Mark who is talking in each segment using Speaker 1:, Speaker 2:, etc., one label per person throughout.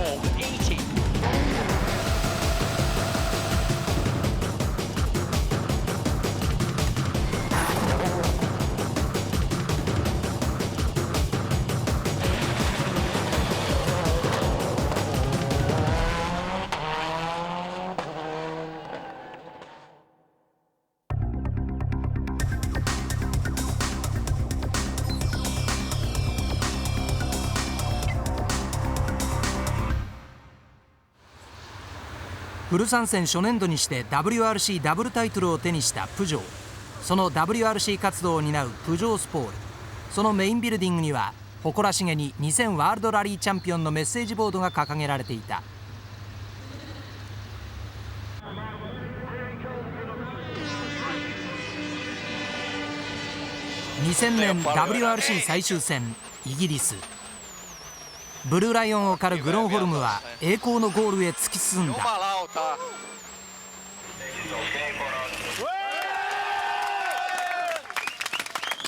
Speaker 1: 480.
Speaker 2: フル参戦初年度にして WRC ダブルタイトルを手にしたプジョー。その WRC 活動を担うプジョースポール。そのメインビルディングには誇らしげに2000ワールドラリーチャンピオンのメッセージボードが掲げられていた。2000年 WRC 最終戦イギリス。ブルーライオンを狩るグロンホルムは栄光のゴールへ突き進んだ。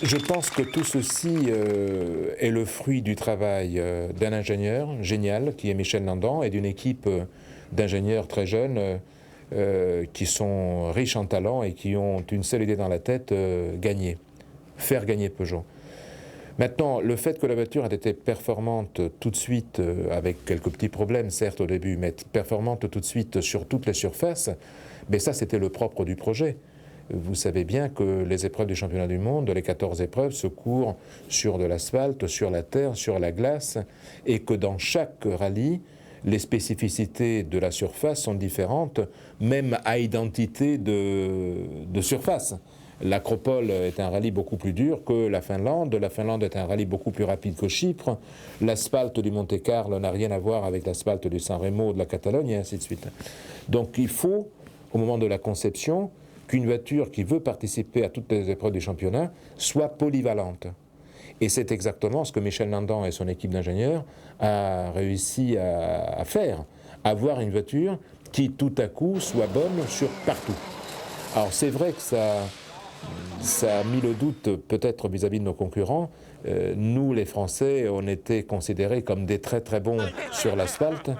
Speaker 3: Je pense que tout ceci est le fruit du travail d'un ingénieur génial qui est Michel Nandan et d'une équipe d'ingénieurs très jeunes qui sont riches en talent et qui ont une seule idée dans la tête, gagner, faire gagner Peugeot. Maintenant, le fait que la voiture ait été performante tout de suite, avec quelques petits problèmes certes au début, mais performante tout de suite sur toutes les surfaces, mais ça c'était le propre du projet. Vous savez bien que les épreuves du championnat du monde, les 14 épreuves, se courent sur de l'asphalte, sur la terre, sur la glace, et que dans chaque rallye, les spécificités de la surface sont différentes, même à identité de surface. L'Acropole est un rallye beaucoup plus dur que la Finlande est un rallye beaucoup plus rapide que Chypre, l'asphalte du Monte-Carlo n'a rien à voir avec l'asphalte du San Remo, de la Catalogne, et ainsi de suite. Donc il faut, au moment de la conception, qu'une voiture qui veut participer à toutes les épreuves du championnat soit polyvalente. Et c'est exactement ce que Michel Nandan et son équipe d'ingénieurs a réussi à faire, avoir une voiture qui tout à coup soit bonne sur partout. Alors c'est vrai que ça a mis le doute peut-être vis-à-vis de nos concurrents. Nous, les Français, on était considérés comme des très très bons sur l'asphalte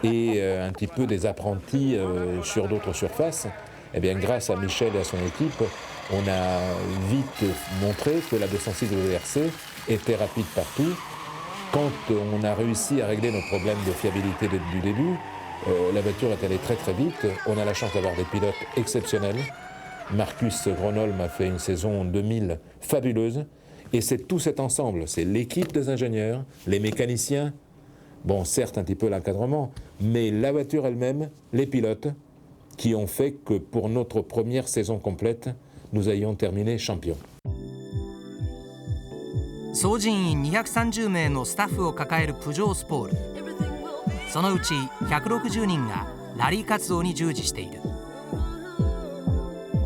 Speaker 3: et un petit peu des apprentis sur d'autres surfaces. Eh bien, grâce à Michel et à son équipe, on a vite montré que la 206 WRC était rapide partout. Quand on a réussi à régler nos problèmes de fiabilité du début, la voiture est allée très très vite. On a la chance d'avoir des pilotes exceptionnels. Marcus Gronholm a fait une saison 2000 fabuleuse. Et c'est tout cet ensemble, c'est l'équipe des ingénieurs, les mécaniciens, bon certes un petit peu l'encadrement, mais la voiture elle-même, les pilotes, qui ont fait que pour notre première saison complète, nous ayons terminé champions.
Speaker 2: 総人員230名のスタッフを抱えるプジョースポール。そのうち160人がラリー活動に従事している。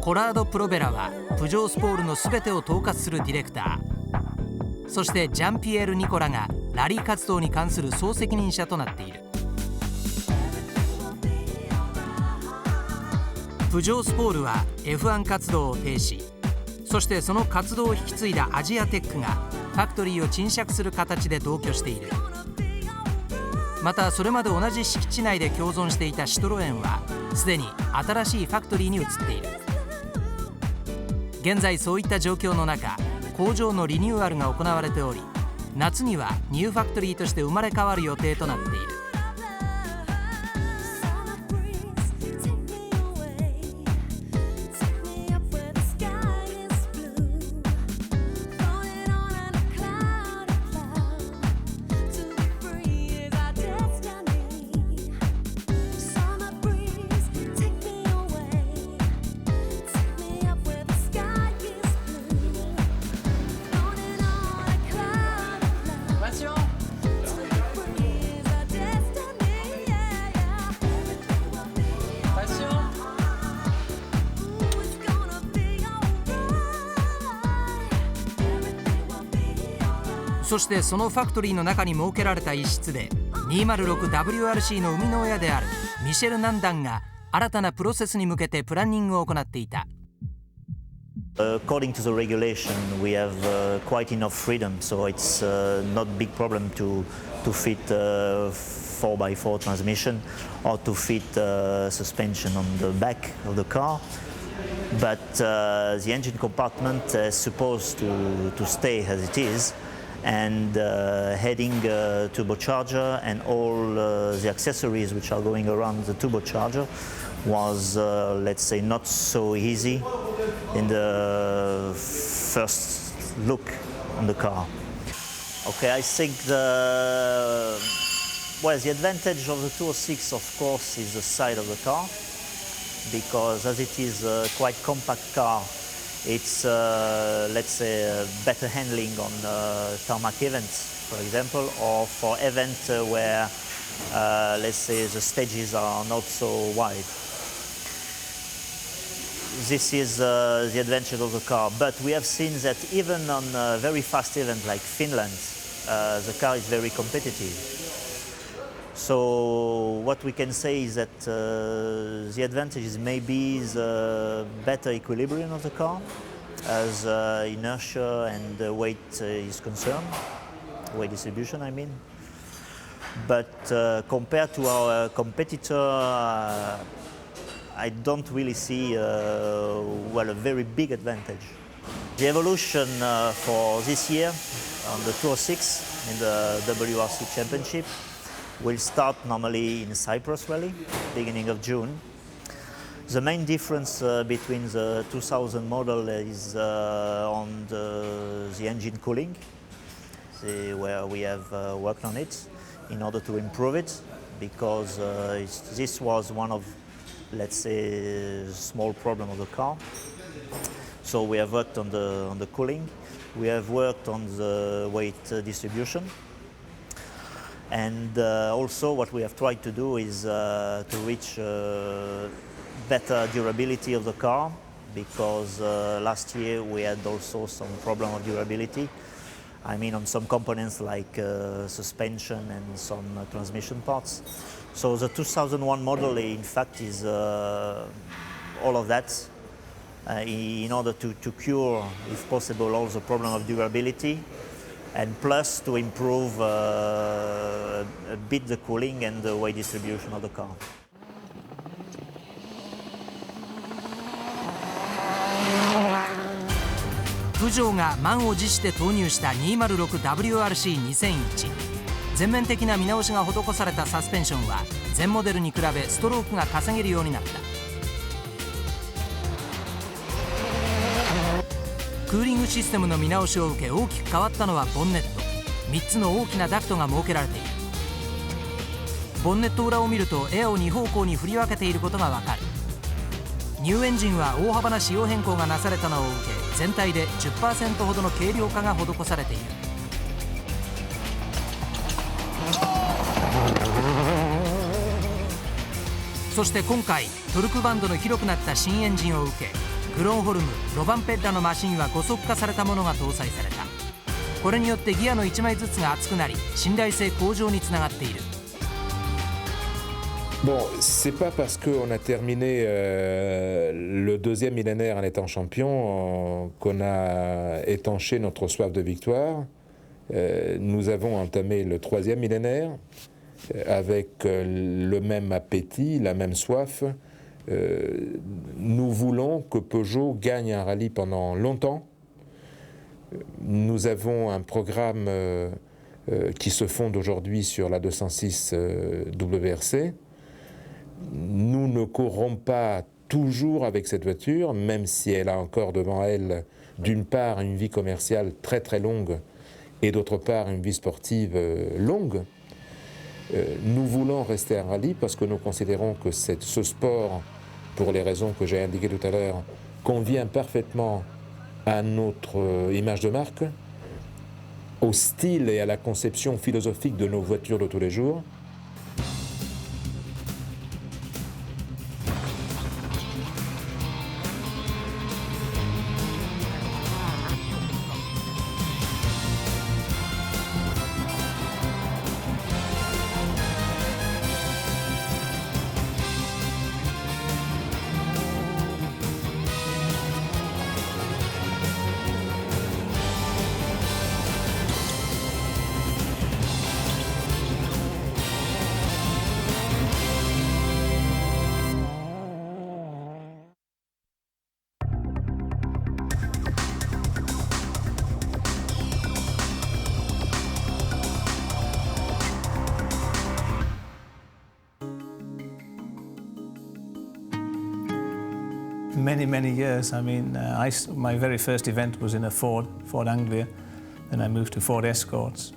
Speaker 2: コラード・プロベラはプジョースポールの全てを統括するディレクター。そしてジャンピエール・ニコラがラリー活動に関する総責任者となっている。プジョースポールは F1 活動を停止。そしてその活動を引き継いだアジアテックがファクトリーを賃借する形で同居している。またそれまで同じ敷地内で共存していたシトロエンはすでに新しいファクトリーに移っている。現在そういった状況の中、工場のリニューアルが行われており、夏にはニューファクトリーとして生まれ変わる予定となっている。そしてそのファクトリーの中に設けられた一室で 206WRC の生みの親であるミシェル・ナンダンが新たなプロセスに向けてプランニングを行っていた。
Speaker 4: According to the regulation, we have quite enough freedom, so it's not a big problem to fit 4x4 transmission or to fit suspension on the back of the car. But the engine compartment is supposed to stay as it is, and heading turbocharger and all the accessories which are going around the turbocharger was, let's say, not so easy in the first look on the car. Okay, I think the advantage of the 206, of course, is the side of the car, because as it is a quite compact car, it's, let's say, better handling on tarmac events, for example, or for events where, let's say, the stages are not so wide. This is the advantage of the car, but we have seen that even on a very fast event like Finland, the car is very competitive. So what we can say is that the advantage is maybe the better equilibrium of the car as inertia and weight is concerned, weight distribution I mean. But compared to our competitor, I don't really see a very big advantage. The evolution for this year on the 206 in the WRC Championship will start normally in Cyprus Rally, beginning of June. The main difference between the 2000 model is on the engine cooling, where we have worked on it in order to improve it, because this was one of, let's say, small problem of the car. So we have worked on the cooling. We have worked on the weight distribution. And also what we have tried to do is to reach better durability of the car, because last year we had also some problem of durability. I mean on some components like suspension and some transmission parts. So the 2001 model in fact is all of that in order to cure, if possible, all the problem of durability, and plus to improve a bit the cooling and the weight distribution of the car.
Speaker 2: Peugeot が満を持して投入した 206WRC2001。全面的な見直しが施されたサスペンションは前モデルに比べストロークが稼げるようになった。クーリングシステムの見直しを受け大きく変わったのはボンネット。3つの大きなダクトが設けられている。ボンネット裏を見るとエアを2方向に振り分けていることがわかる。ニューエンジンは大幅な仕様変更がなされたのを受け、全体で 10% ほどの軽量化が施されている。そして今回トルクバンドの広くなった新エンジンを受け、グロンホルム、ロバンペッラのマシンは5速化されたものが搭載された。これによってギアの1枚ずつが厚くなり、信頼性向上につながっている。
Speaker 3: Bon, c'est pas parce qu'on a terminé le deuxième millénaire en étant champion qu'on a étanché notre soif de victoire. Nous avons entamé le troisième millénaire avec le même appétit, la même soif. Nous voulons que Peugeot gagne un rallye pendant longtemps. Nous avons un programme qui se fonde aujourd'hui sur la 206 WRC. Nous ne courrons pas toujours avec cette voiture, même si elle a encore devant elle, d'une part, une vie commerciale très très longue et d'autre part, une vie sportive longue. Nous voulons rester à rallye parce que nous considérons que ce sport, pour les raisons que j'ai indiquées tout à l'heure, convient parfaitement à notre image de marque, au style et à la conception philosophique de nos voitures de tous les jours.
Speaker 1: many years. I mean, my very first event was in a Ford Anglia, then I moved to Ford Escorts,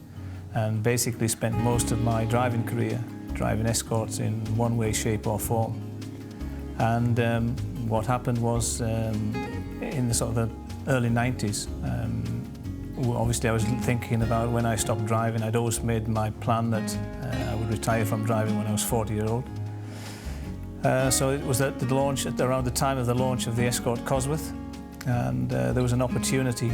Speaker 1: and basically spent most of my driving career driving Escorts in one way, shape or form. And what happened was in the sort of the early 90s, obviously I was thinking about when I stopped driving. I'd always made my plan that I would retire from driving when I was 40-year-old. So it was at the launch, around the time of the launch of the Escort Cosworth, and there was an opportunity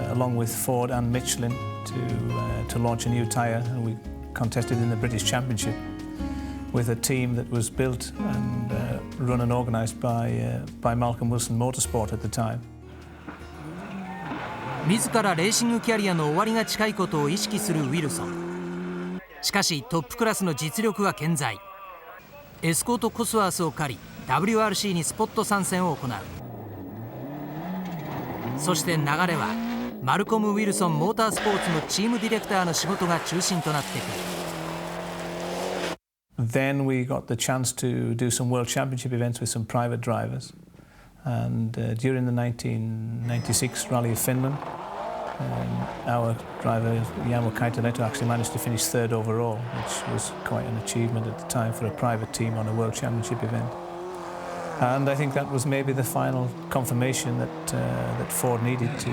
Speaker 1: along with Ford and Michelin to launch a new tyre, and we contested in the British Championship with a team that was built and run and organised by Malcolm Wilson Motorsport at the time.
Speaker 2: 自らレーシングキャリアの終わりが近いことを意識するウィルソン。しかしトップクラスの実力は健在。エスコートコスワースを借り WRC にスポット参戦を行う。そして流れはマルコム・ウィルソンモータースポーツのチームディレクターの仕事が中心となってくる。
Speaker 1: Then we got the chance to do some World Championship events with some private drivers. And during the 1996 Rally of Finland, our driver Jarmo Kaitaneto actually managed to finish third overall, which was quite an achievement at the time for a private team on a World Championship event. And I think that was maybe the final confirmation that Ford needed to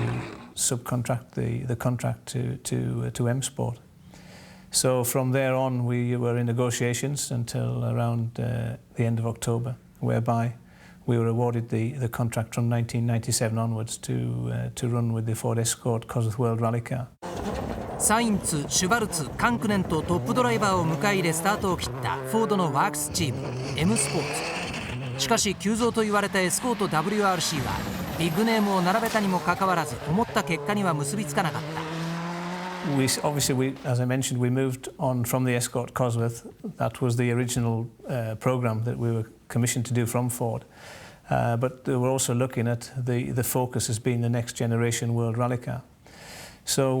Speaker 1: subcontract the contract to M Sport. So from there on, we were in negotiations until around the end of October, whereby we were awarded the contract from 1997 onwards to run with the Ford Escort Cosworth World Rally Car.
Speaker 2: サインツ、シュバルツ、カンクネンとトップドライバーを迎え入れスタートを切ったフォードのワークスチーム M スポーツ。しかし急増と言われたエスコート WRC はビッグネームを並べたにもかかわらず思った結果には結びつかなかった。
Speaker 1: Obviously, as I mentioned, we moved on from the Escort Cosworth. That was the original program that we were commissioned to do from Ford. But we were also looking at the focus as being the next generation World Rally Car. So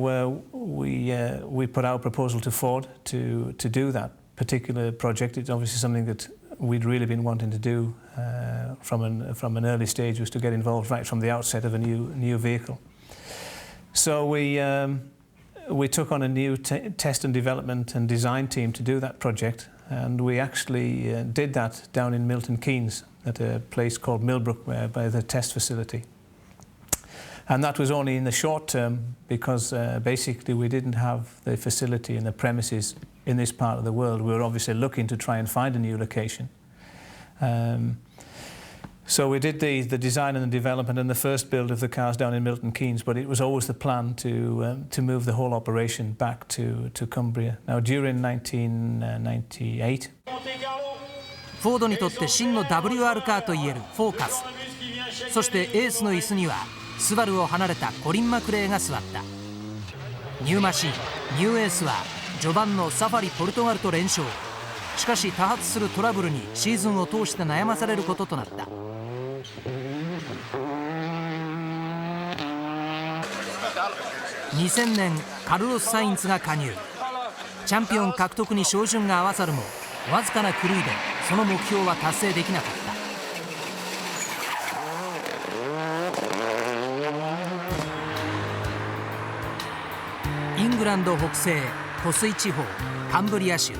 Speaker 1: we put our proposal to Ford to do that particular project. It's obviously something that we'd really been wanting to do from an early stage, was to get involved right from the outset of a new vehicle. So we took on a new test and development and design team to do that project, and we actually did that down in Milton Keynes at a place called Millbrook, by the test facility. And that was only in the short term because basically we didn't have the facility and the premises in this part of the world. We were obviously looking to try and find a new location. So we did the design and the development and the first build of the cars down in Milton Keynes, but it was always the plan to move the whole operation back to Cumbria. Now during 1998,
Speaker 2: フォードにとって真の WR カーといえるフォーカス。そしてエースの椅子にはスバルを離れたコリン・マクレーが座った。ニューマシン、ニューエースは序盤のサファリ・ポルトガルと連勝。しかし多発するトラブルにシーズンを通して悩まされることとなった。2000年カルロス・サインツが加入。チャンピオン獲得に照準が合わさるもわずかな狂いでその目標は達成できなかった。イングランド北西湖水地方カンブリア州。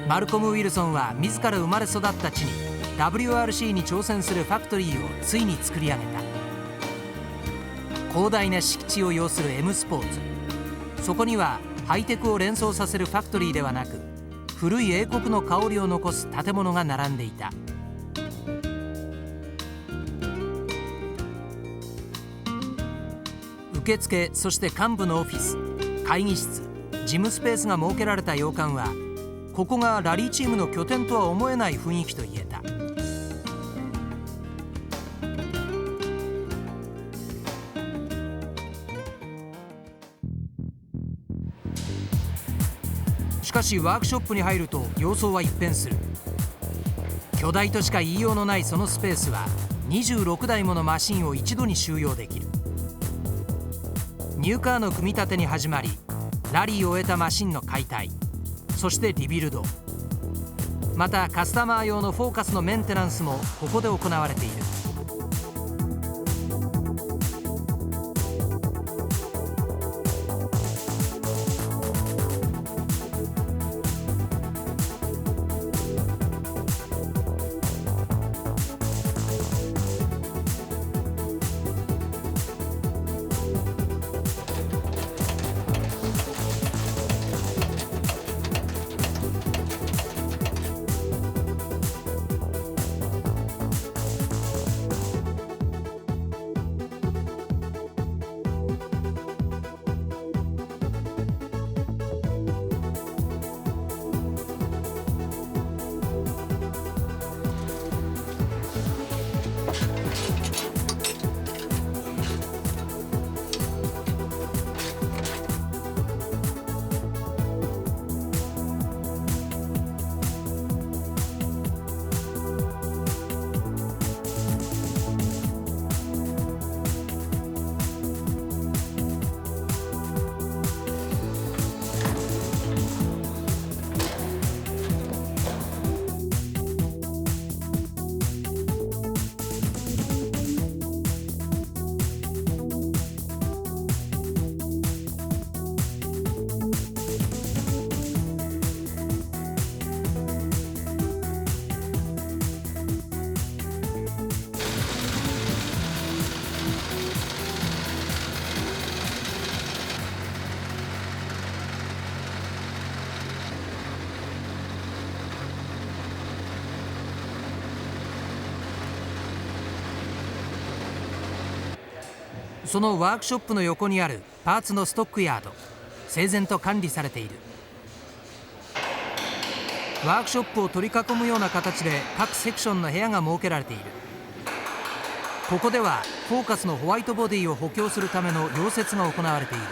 Speaker 2: マルコム・ウィルソンは自ら生まれ育った地に WRC に挑戦するファクトリーをついに作り上げた。広大な敷地を要する M スポーツ。そこにはハイテクを連想させるファクトリーではなく、古い英国の香りを残す建物が並んでいた。受付、そして幹部のオフィス、会議室、事務スペースが設けられた洋館は、ここがラリーチームの拠点とは思えない雰囲気と言えた。しかしワークショップに入ると様相は一変する。巨大としか言いようのないそのスペースは26台ものマシンを一度に収容できる。ニューカーの組み立てに始まり、ラリーを終えたマシンの解体、そしてリビルド。またカスタマー用のフォーカスのメンテナンスもここで行われている。そのワークショップの横にあるパーツのストックヤード、整然と管理されている。ワークショップを取り囲むような形で各セクションの部屋が設けられている。ここではフォーカスのホワイトボディを補強するための溶接が行われている。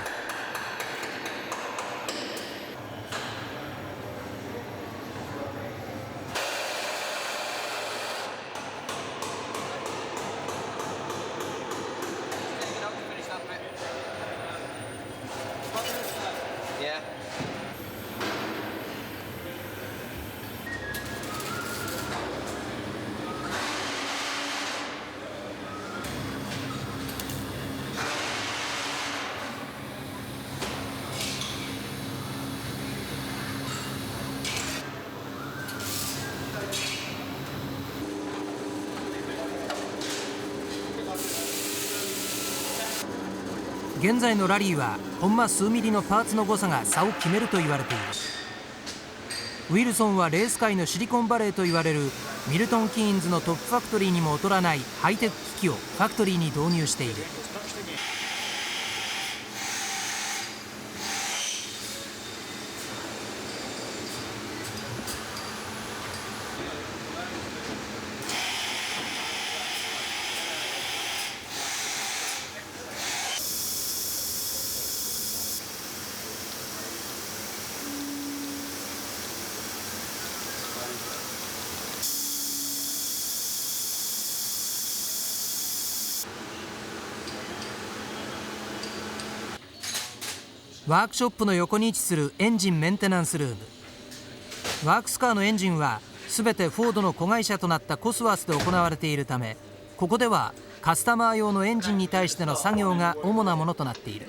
Speaker 2: 現在のラリーはコンマ数ミリのパーツの誤差が差を決めると言われている。ウィルソンはレース界のシリコンバレーと言われるミルトン・キーンズのトップファクトリーにも劣らないハイテク機器をファクトリーに導入している。ワークショップの横に位置するエンジンメンテナンスルーム。ワークスカーのエンジンは全てフォードの子会社となったコスワースで行われているため、ここではカスタマー用のエンジンに対しての作業が主なものとなっている。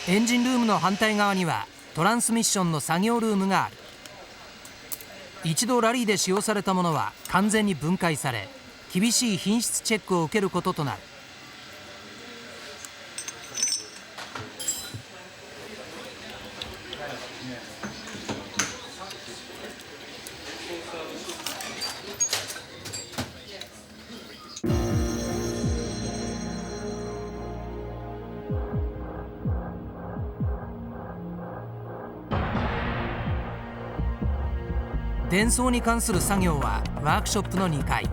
Speaker 2: エンジンルームの反対側にはトランスミッションの作業ルームがある。一度ラリーで使用されたものは完全に分解され、厳しい品質チェックを受けることとなる。伝送に関する作業はワークショップの2回。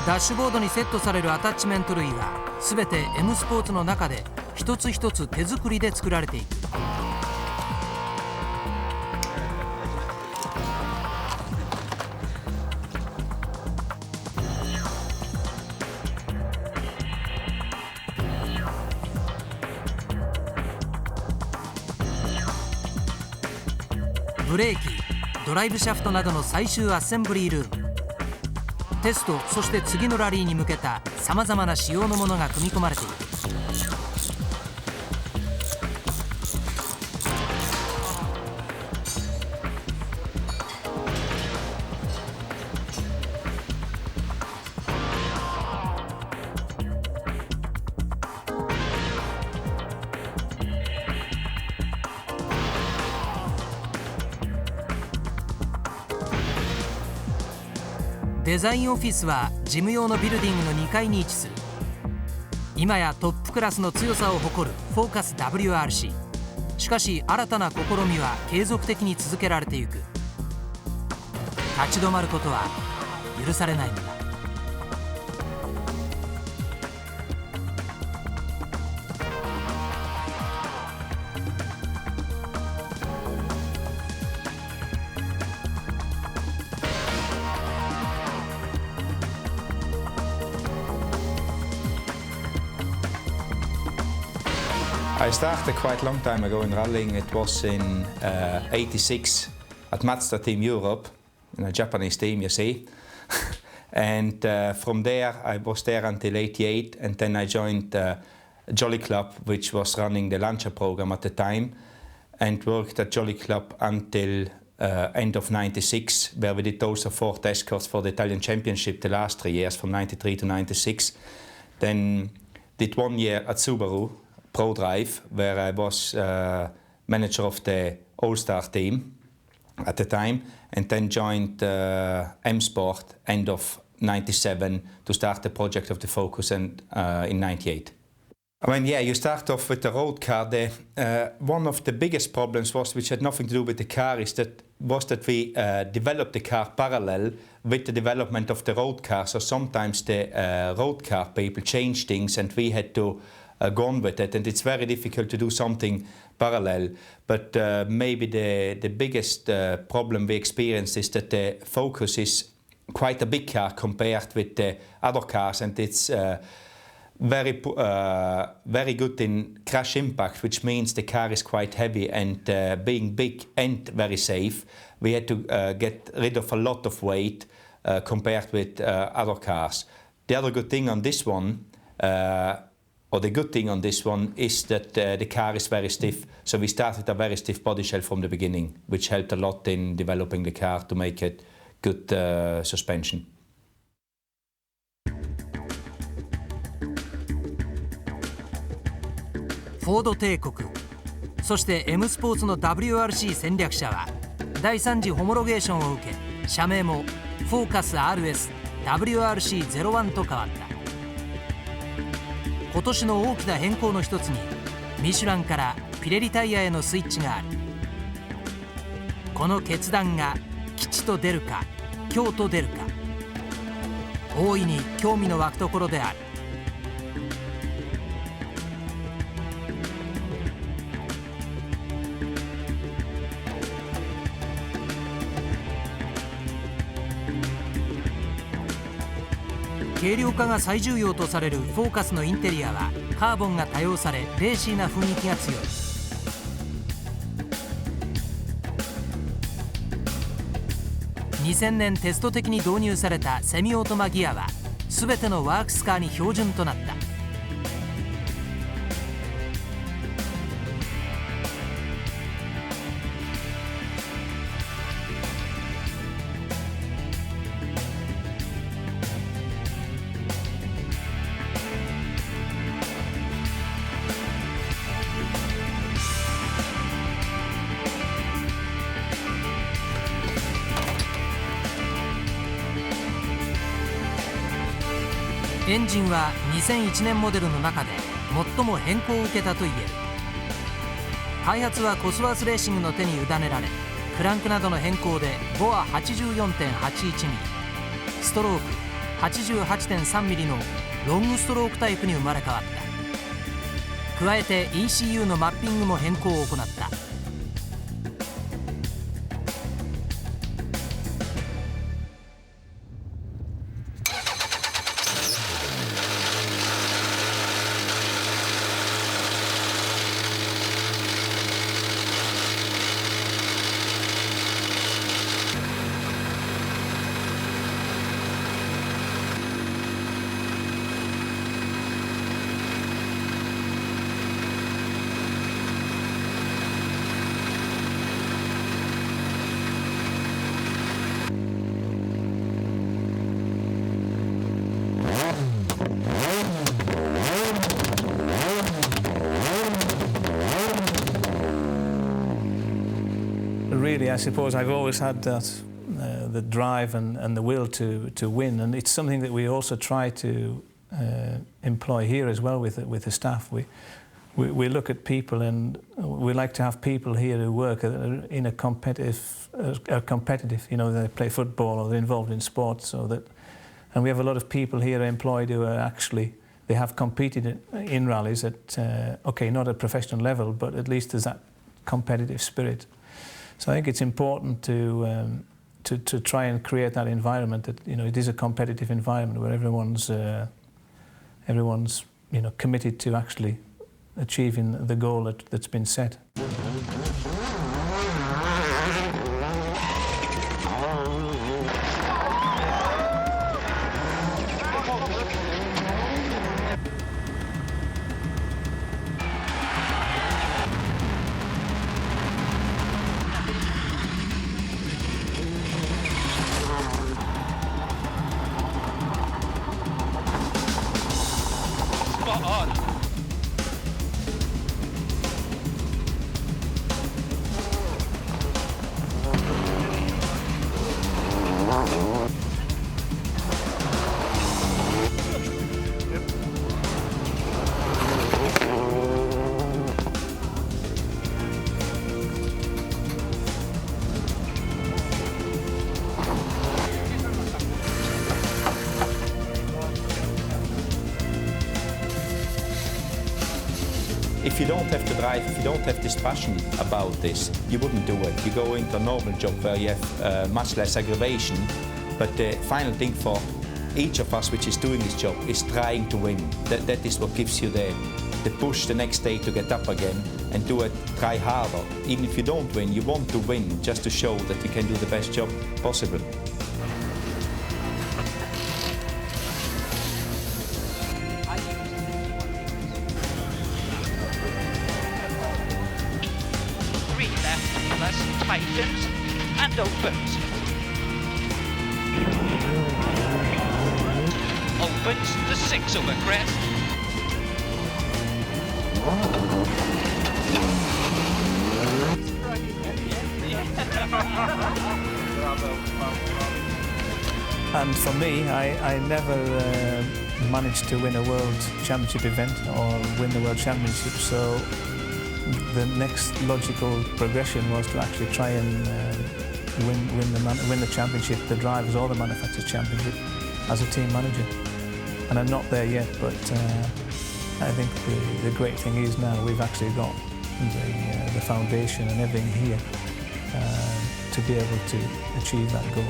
Speaker 2: ダッシュボードにセットされるアタッチメント類は全て M スポーツの中で一つ一つ手作りで作られていく。ブレーキ、ドライブシャフトなどの最終アッセンブリールーム、テスト、そして次のラリーに向けたさまざまな仕様のものが組み込まれている。デザインオフィスは事務用のビルディングの2階に位置する。今やトップクラスの強さを誇るフォーカス WRC。 しかし新たな試みは継続的に続けられていく。立ち止まることは許されないのだ。
Speaker 5: I started quite a long time ago in rallying. It was in '86 at Mazda Team Europe, a Japanese team, you see. And from there, I was there until '88, and then I joined Jolly Club, which was running the Lancia program at the time, and worked at Jolly Club until end of '96, where we did also 4 escorts for the Italian Championship the last 3 years, from '93 to '96. Then did 1 year at Subaru Pro Drive, where I was manager of the All-Star team at the time, and then joined M Sport end of '97 to start the project of the Focus and in '98. I mean, yeah, you start off with the road car. One of the biggest problems was, which had nothing to do with the car, was that we developed the car parallel with the development of the road car. So sometimes the road car people changed things, and we had to go on with it, and it's very difficult to do something parallel. But maybe the biggest problem we experienced is that the Focus is quite a big car compared with the other cars, and it's very good in crash impact, which means the car is quite heavy, and being big and very safe, we had to get rid of a lot of weight compared with other cars. The other good thing on this one, or the good thing on this one, is that the car is very stiff. So we started a very stiff body shell from the beginning, which helped a lot in developing the car to make it good suspension.
Speaker 2: フォード帝国、そして M スポーツの WRC 戦略者は第3次ホモロゲーションを受け、社名もフォーカス RS WRC01 と変わった。今年の大きな変更の一つに、ミシュランからピレリタイヤへのスイッチがある。この決断が吉と出るか凶と出るか、大いに興味の湧くところである。軽量化が最重要とされるフォーカスのインテリアはカーボンが多用され、レーシーな雰囲気が強い。2000年テスト的に導入されたセミオートマギアは全てのワークスカーに標準となった。エンジンは2001年モデルの中で最も変更を受けたといえる。開発はコスワースレーシングの手に委ねられ、クランクなどの変更でボア 84.81 ミリ、ストローク 88.3 ミリのロングストロークタイプに生まれ変わった。加えて ECU のマッピングも変更を行った。
Speaker 1: Really, I suppose I've always had that the drive and the will to win, and it's something that we also try to employ here as well with the staff. We look at people, and we like to have people here who work in a competitive. You know, they play football or they're involved in sports, so that, and we have a lot of people here employed who are actually, they have competed in rallies at okay, not at professional level, but at least there's that competitive spirit. So I think it's important to try and create that environment that, you know, it is a competitive environment where everyone's you know, committed to actually achieving the goal that's been set.
Speaker 5: If you don't have to drive, if you don't have this passion about this, you wouldn't do it. You go into a normal job where you have much less aggravation, but the final thing for each of us which is doing this job is trying to win. That is what gives you the push the next day to get up again and do it, try harder. Even if you don't win, you want to win just to show that you can do the best job possible.
Speaker 6: Tightens and opens. Opens the 6 over crest.
Speaker 1: And for me, I never managed to win a World Championship event or win the World Championship, so the next logical progression was to actually try and win the championship, the drivers or the manufacturers championship as a team manager. And I'm not there yet, but I think the great thing is now we've actually got the foundation and everything here to be able to achieve that goal.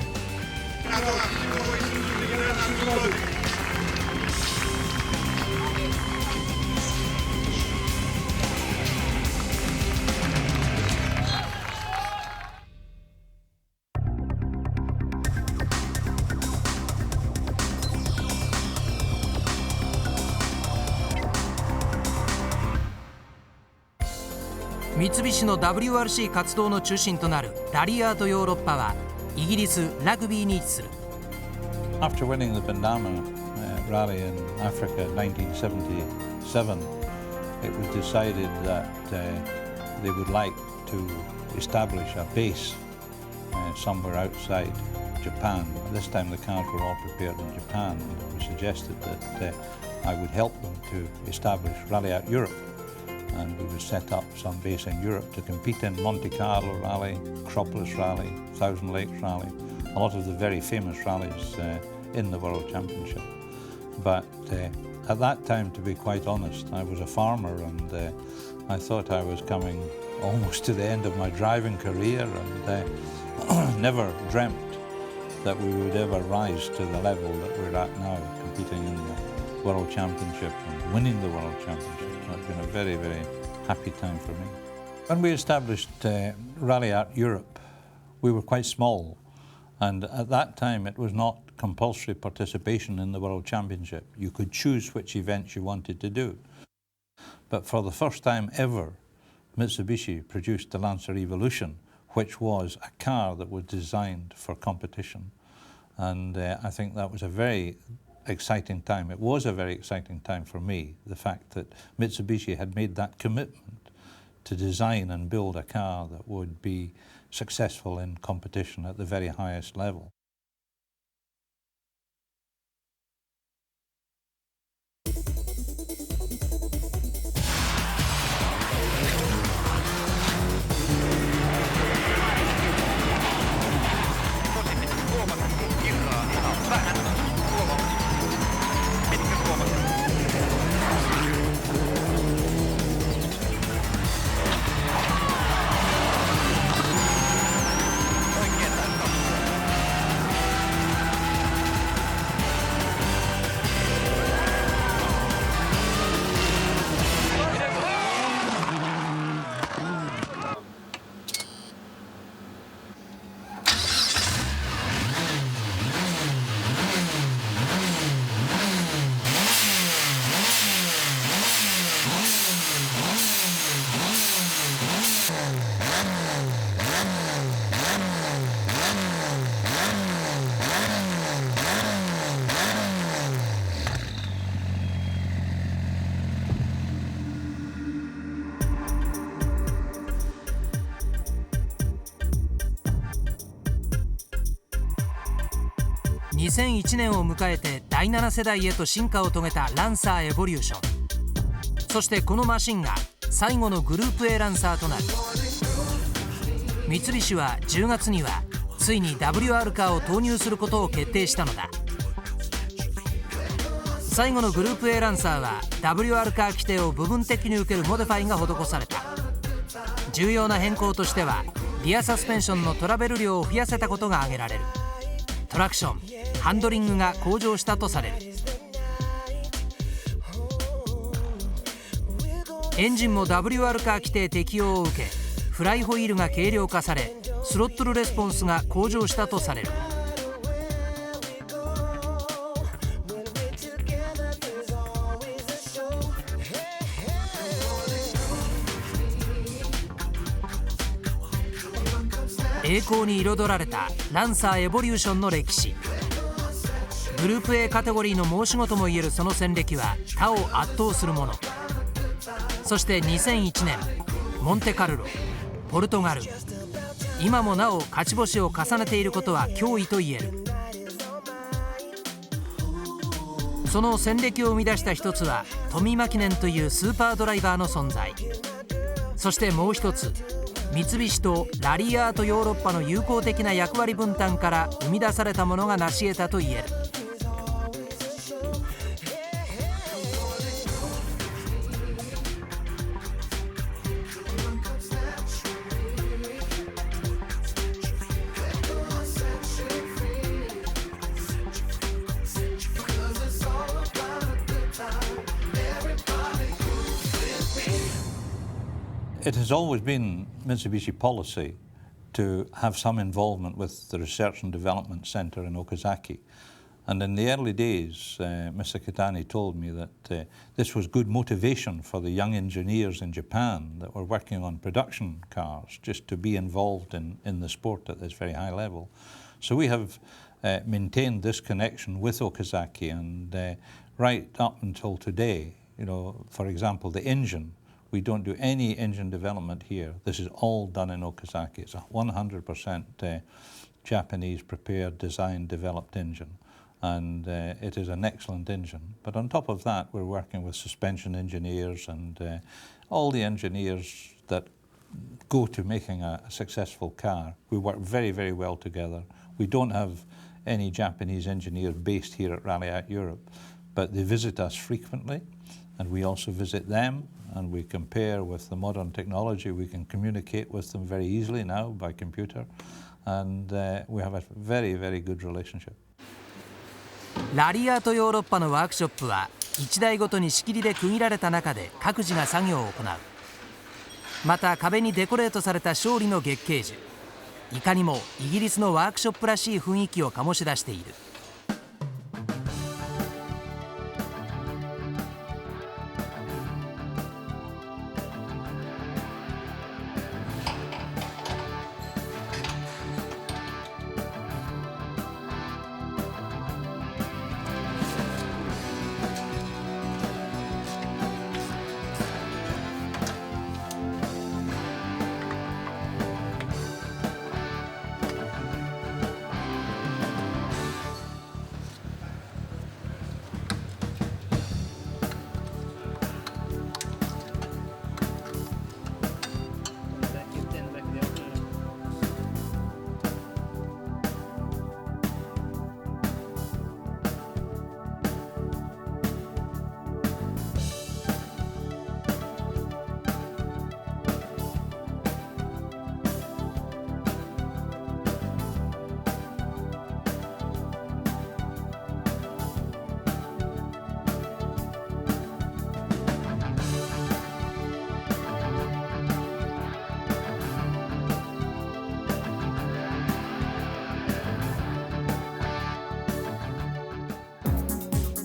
Speaker 2: 三菱の WRC 活動の中心となるラリアートヨーロッパはイギリスラグビーに位置する。
Speaker 7: After winning the Bandama rally in Africa in 1977, it was decided that they would like to establish a base somewhere outside Japan. This time the cars were all prepared in Japan, and it was suggested that I would help them to establish Rally Out Europe. and we would set up some base in Europe to compete in Monte Carlo Rally, Acropolis Rally, Thousand Lakes Rally, a lot of the very famous rallies in the World Championship. But at that time, to be quite honest, I was a farmer, and I thought I was coming almost to the end of my driving career, and never dreamt that we would ever rise to the level that we're at now, competing in the World Championship and winning the World Championship. It's been a very, very happy time for me. When we established Rally Art Europe, we were quite small, and at that time it was not compulsory participation in the World Championship. You could choose which events you wanted to do. But for the first time ever, Mitsubishi produced the Lancer Evolution, which was a car that was designed for competition. And I think that was a very exciting time. It was a very exciting time for me, the fact that Mitsubishi had made that commitment to design and build a car that would be successful in competition at the very highest level.2001
Speaker 2: 年を迎えて第7世代へと進化を遂げたランサーエボリューション。そしてこのマシンが最後のグループ A ランサーとなる。三菱は10月にはついに WR カーを投入することを決定したのだ。最後のグループ A ランサーは WR カー規定を部分的に受けるモディファイが施された。重要な変更としてはリアサスペンションのトラベル量を増やせたことが挙げられる。トラクション、ハンドリングが向上したとされる。エンジンも WR カー規定適用を受け、フライホイールが軽量化され、スロットルレスポンスが向上したとされる。栄光に彩られたランサーエボリューションの歴史。グループ A カテゴリーの申し子ともいえるその戦歴は他を圧倒するもの。そして2001年モンテカルロ、ポルトガル、今もなお勝ち星を重ねていることは脅威と言える。その戦歴を生み出した一つはトミ・マキネンというスーパードライバーの存在。そしてもう一つ、三菱とラリーアートヨーロッパの友好的な役割分担から生み出されたものが成し得たと言える。
Speaker 7: It has always been Mitsubishi policy to have some involvement with the Research and Development Centre in Okazaki. And in the early days, Mr. Kitani told me that this was good motivation for the young engineers in Japan that were working on production cars, just to be involved in the sport at this very high level. So we have maintained this connection with Okazaki, and right up until today, you know, for example, the engine. We don't do any engine development here. This is all done in Okazaki. It's a 100% Japanese prepared, designed, developed engine. and it is an excellent engine. But on top of that, we're working with suspension engineers and all the engineers that go to making a successful car. We work very, very well together. We don't have any Japanese engineer based here at Rally Out Europe, but they visit us frequently, and we also visit them, and we compare with the modern technology. We can communicate with them very easily now by computer, and we have a very, very good relationship.
Speaker 2: ラリアートヨーロッパのワークショップは1台ごとに仕切りで区切られた中で各自が作業を行う。また壁にデコレートされた勝利の月桂樹、いかにもイギリスのワークショップらしい雰囲気を醸し出している。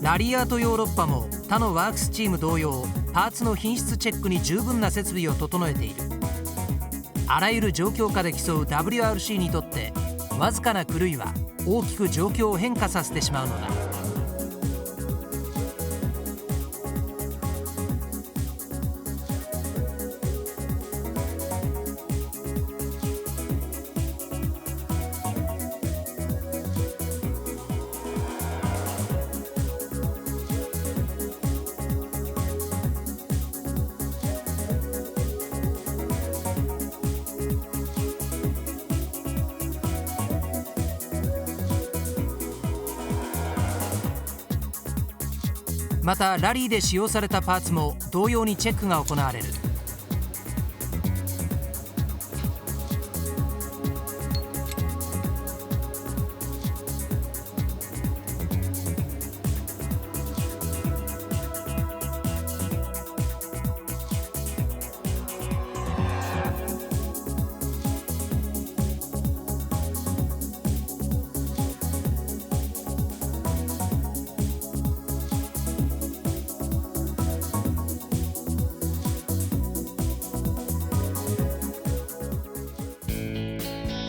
Speaker 2: ラリアートヨーロッパも他のワークスチーム同様、パーツの品質チェックに十分な設備を整えている。あらゆる状況下で競う WRC にとってわずかな狂いは大きく状況を変化させてしまうのだ。またラリーで使用されたパーツも同様にチェックが行われる。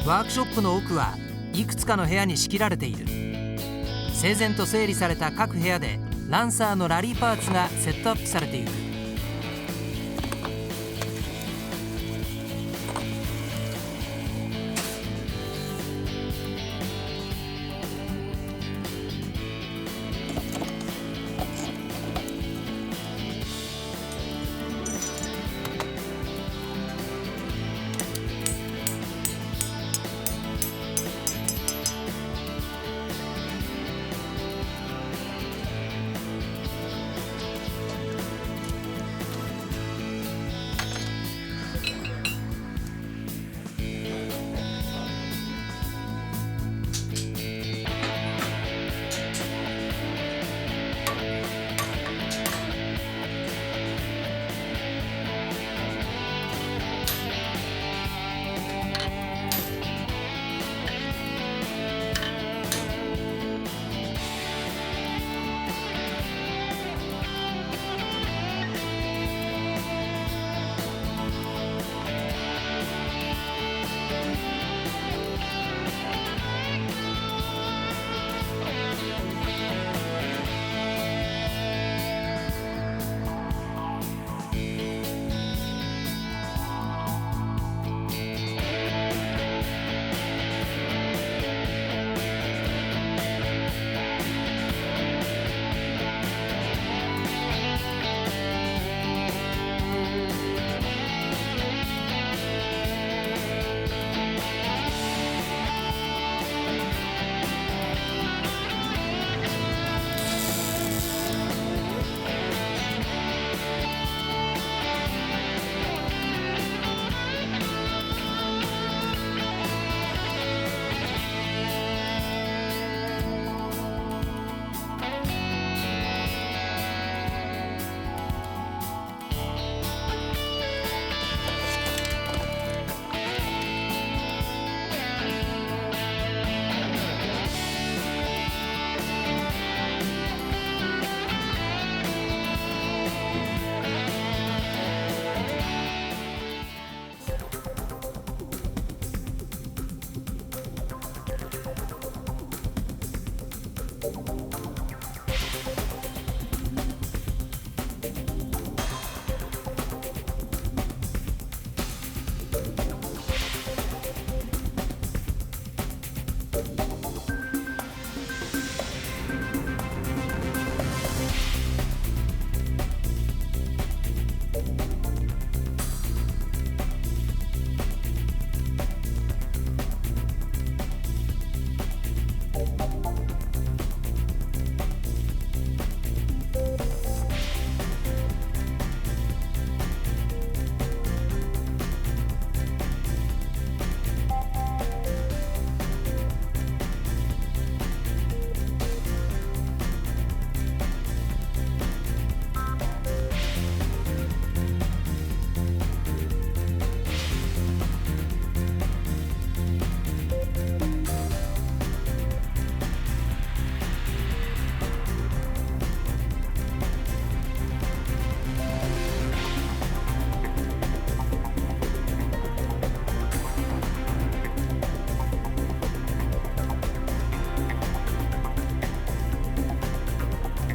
Speaker 2: ワークショップの奥はいくつかの部屋に仕切られている。整然と整理された各部屋でランサーのラリーパーツがセットアップされている。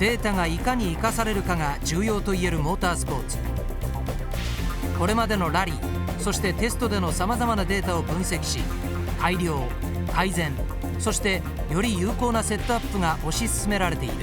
Speaker 2: データがいかに生かされるかが重要といえるモータースポーツ。これまでのラリー、そしてテストでのさまざまなデータを分析し、改良、改善、そしてより有効なセットアップが推し進められている。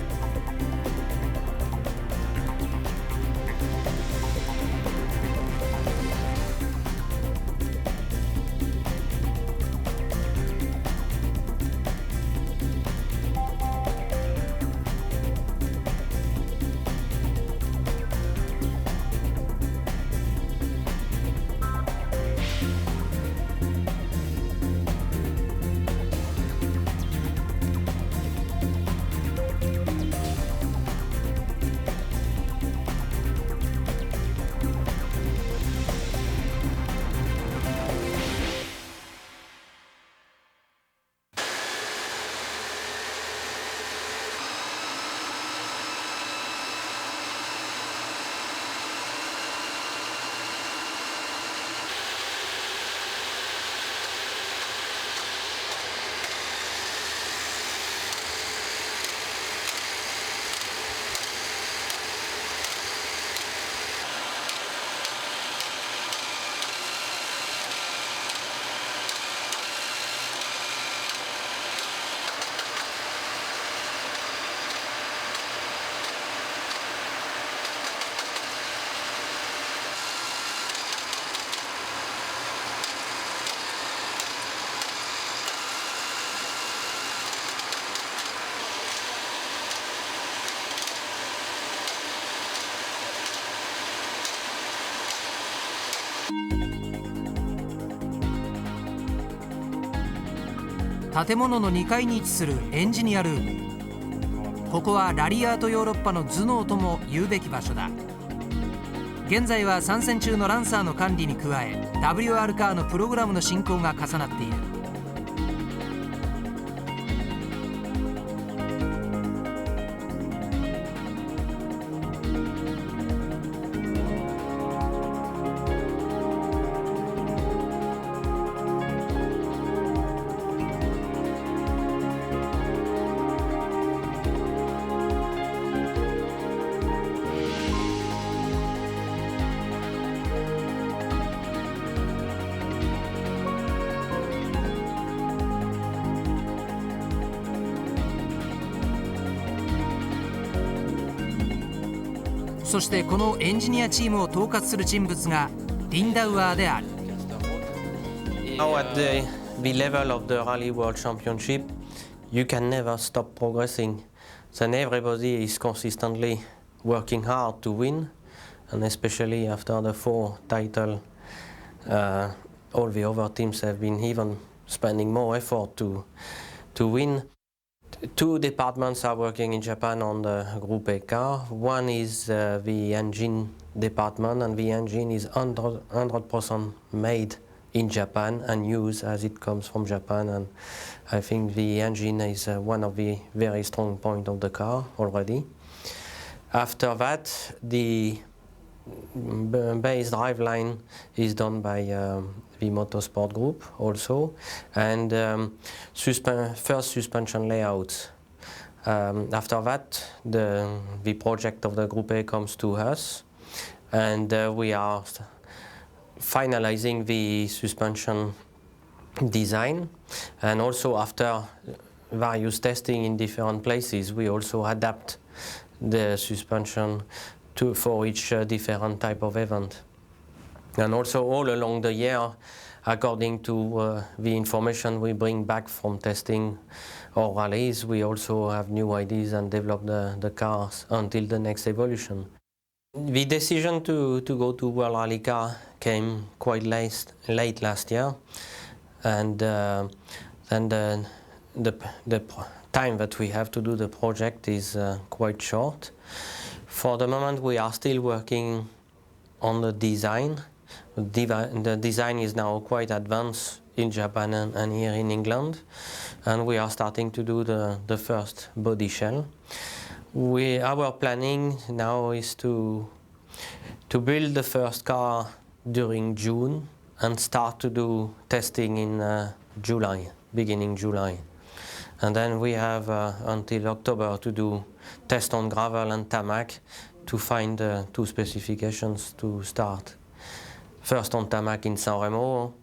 Speaker 2: 建物の2階に位置するエンジニアルーム。ここはラリアートヨーロッパの頭脳とも言うべき場所だ。現在は参戦中のランサーの管理に加え WR カーのプログラムの進行が重なっている。そしてこのエンジニアチームを統括する人物がリンダウアーである。
Speaker 8: Now at the level of the Rally World Championship, you can never stop progressing. Then everybody is consistently working hard to win, and especially after the 4 titles, all the other teams have been even spending more effort to win. 2 departments are working in Japan on the Group A car. One is the engine department, and the engine is 100% made in Japan and used as it comes from Japan. And I think the engine is one of the very strong points of the car already. After that, the base driveline is done by the motorsport group also, and first suspension layouts. After that, the project of the Group A comes to us, and we are finalizing the suspension design. And also after various testing in different places, we also adapt the suspension for each different type of event. And also all along the year, according to the information we bring back from testing or rallies, we also have new ideas and develop the cars until the next evolution. The decision to go to World Rally Car came quite late last year, and then the time that we have to do the project is quite short. For the moment, we are still working on the design. The design is now quite advanced in Japan and here in England, and we are starting to do the first body shell. Our planning now is to build the first car during June and start to do testing in July, beginning July. And then we have until October to do test on gravel and tarmac to find two specifications to start. First on tarmac in San Remo,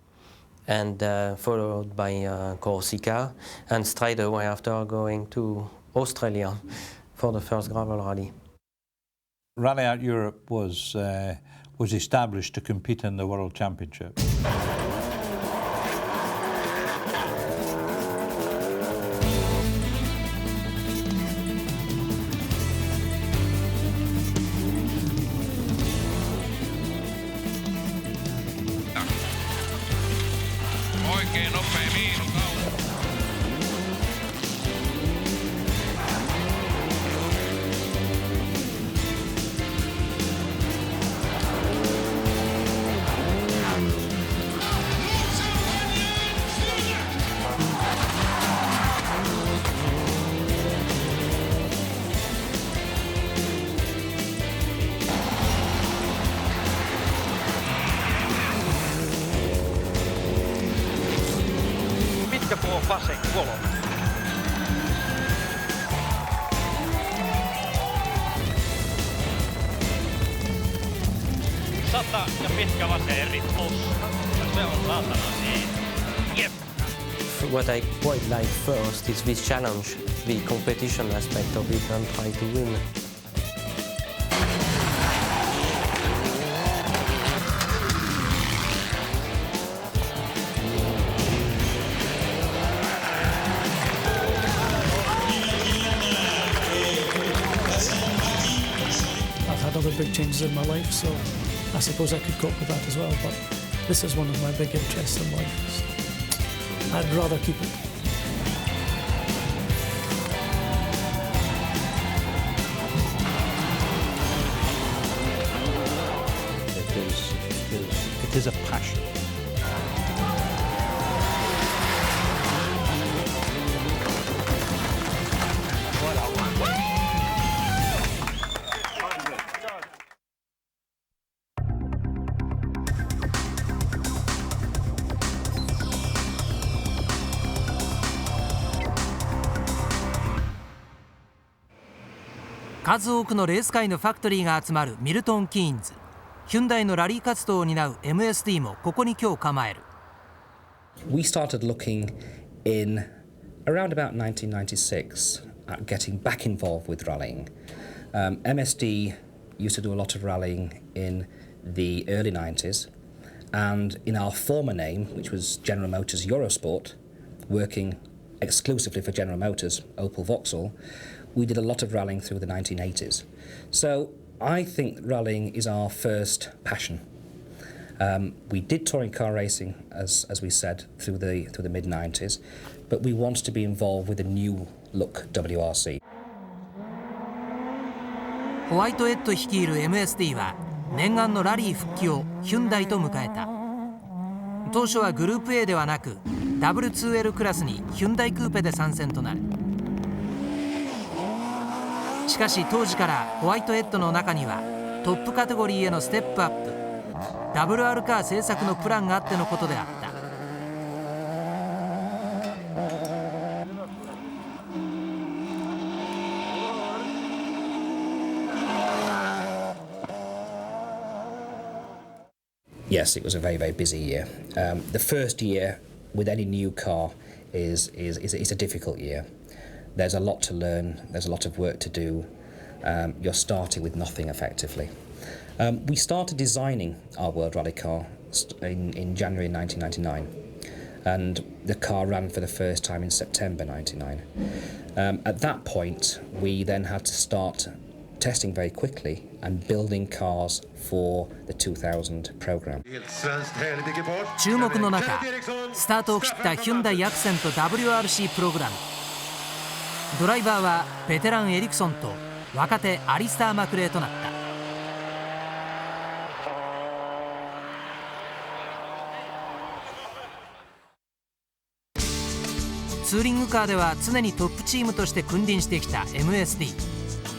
Speaker 8: and followed by Corsica, and straight away after going to Australia for the first gravel rally.
Speaker 7: Rally out Europe was established to compete in the World Championship.
Speaker 6: Oikein nopea miinukausi. Pitkäpuo Fase 3. Sata ja pitkä vasen plus. Se on saatana siinä. Jep.
Speaker 8: What I quite like first is this challenge, the competition aspect of it, and try to win.
Speaker 9: I've had other big changes in my life, so I suppose I could cope with that as well, but this is one of my big interests in life. So I'd rather keep it.
Speaker 7: It is a passion.
Speaker 2: 数多くのレース界のファクトリーが集まるミルトン・キーンズ。ヒュンダイのラリー活動を担う MSD もここに今日構える。
Speaker 10: We started looking in around about 1996 at getting back involved with rallying. MSD used to do a lot of rallying in the early 90s, and in our former name, which was General Motors Eurosport, working exclusively for General Motors, Opel Vauxhall, we did a lot of rallying through the 1980s. So I think rallying is our first passion. We did touring car racing, as we said, through the mid-90s, but we wanted to be involved with a new look WRC.
Speaker 2: ホワイトエッド率いる MSD は念願のラリー復帰をヒュンダイと迎えた。当初はグループ A ではなく W2L クラスにヒュンダイクーペで参戦となる。しかし当時からホワイトエッドの中にはトップカテゴリーへのステップアップ WR カー製作のプランがあってのことであった。
Speaker 10: Yes, it was a very, very busy year. The first year with any new car is a difficult year. There's a lot to learn, there's a lot of work to do. You're starting with nothing effectively. We started designing our World Rally car in January 1999, and the car ran for the first time in September 1999. At that point, we then had to start testing very quickly and building cars for the 2000 program.
Speaker 2: 注目の中、スタートを切ったヒュンダイアクセント WRC プログラム。ドライバーはベテランエリクソンと若手アリスター・マクレーとなった。ツーリングカーでは常にトップチームとして君臨してきた MSD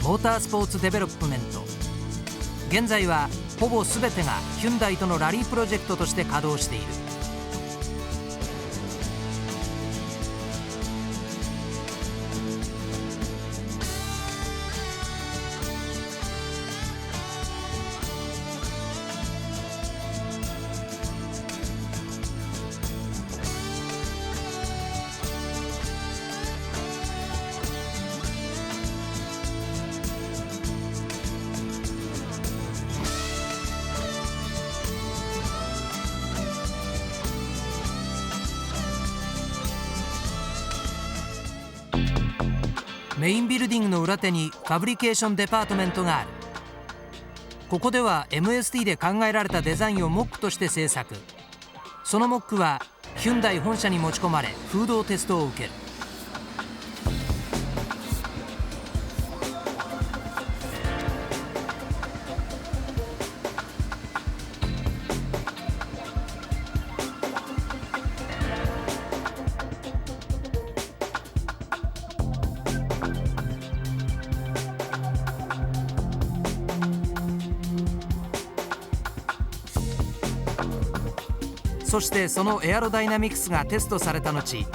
Speaker 2: モータースポーツデベロップメント。現在はほぼ全てがヒュンダイとのラリープロジェクトとして稼働している。メインビルディングの裏手にファブリケーションデパートメントがある。ここでは MST で考えられたデザインをモックとして制作。そのモックはヒュンダイ本社に持ち込まれ風洞テストを受ける。そしてそのエアロダイナミクスがテストされた後、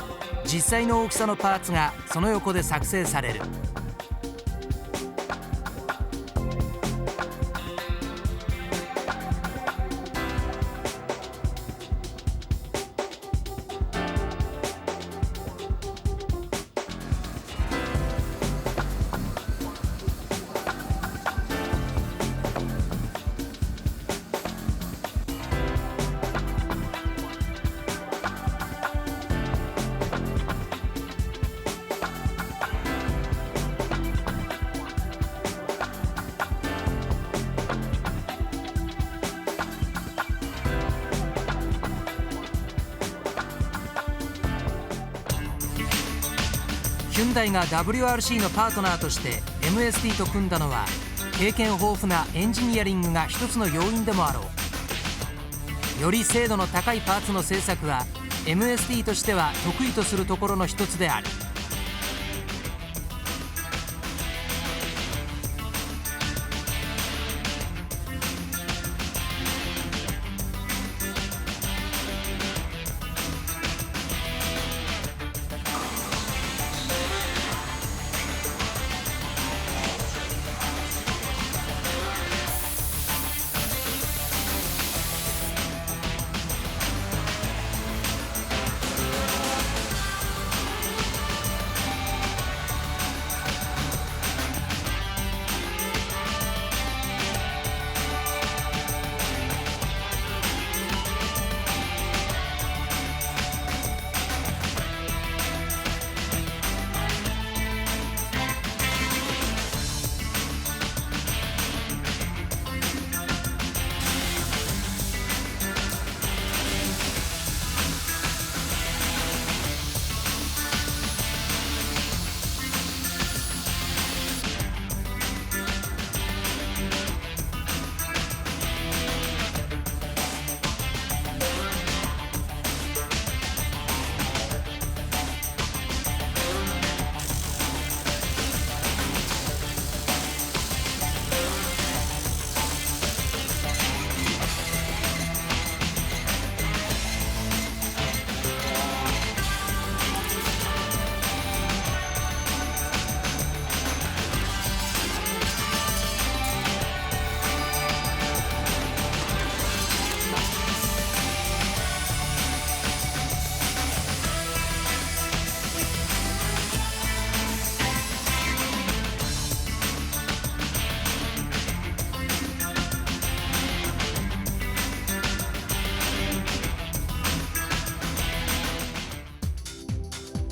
Speaker 2: 実際の大きさのパーツがその横で作成される。ヒュンダイが WRC のパートナーとして MST と組んだのは、経験豊富なエンジニアリングが一つの要因でもあろう。より精度の高いパーツの製作は MST としては得意とするところの一つである。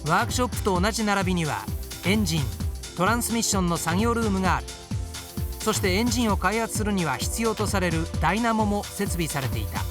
Speaker 2: ワークショップと同じ並びにはエンジン、トランスミッションの作業ルームがある。そしてエンジンを開発するには必要とされるダイナモも設備されていた。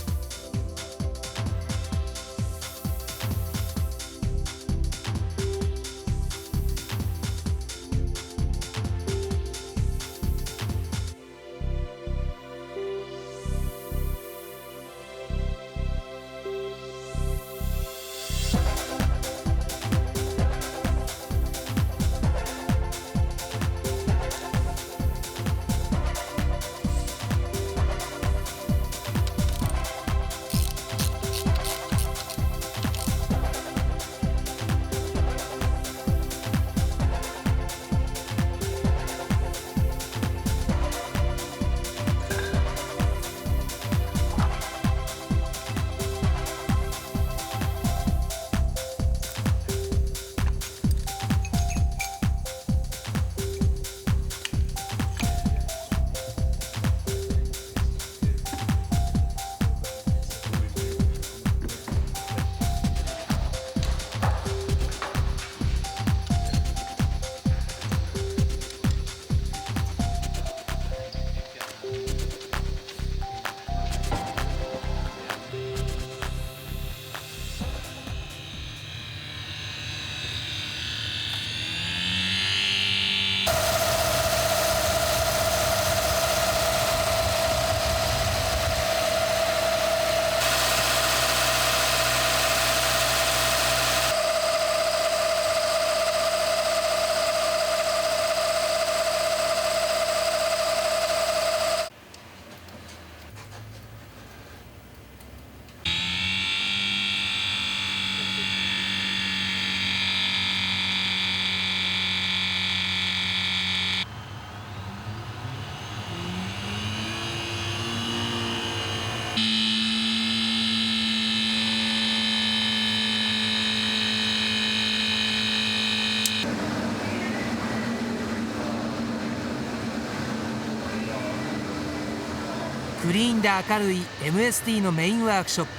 Speaker 2: クリーンで明るい MST のメインワークショップ。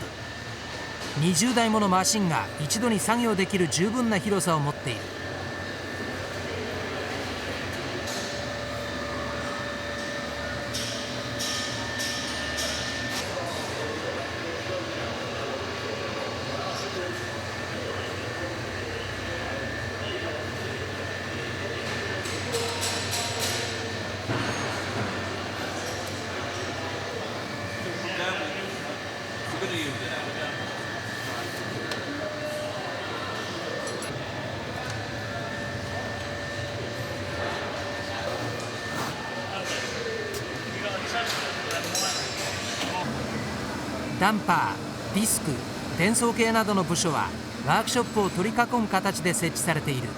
Speaker 2: 20台ものマシンが一度に作業できる十分な広さを持っている。ダンパー、ディスク、伝送系などの部署はワークショップを取り囲む形で設置されている。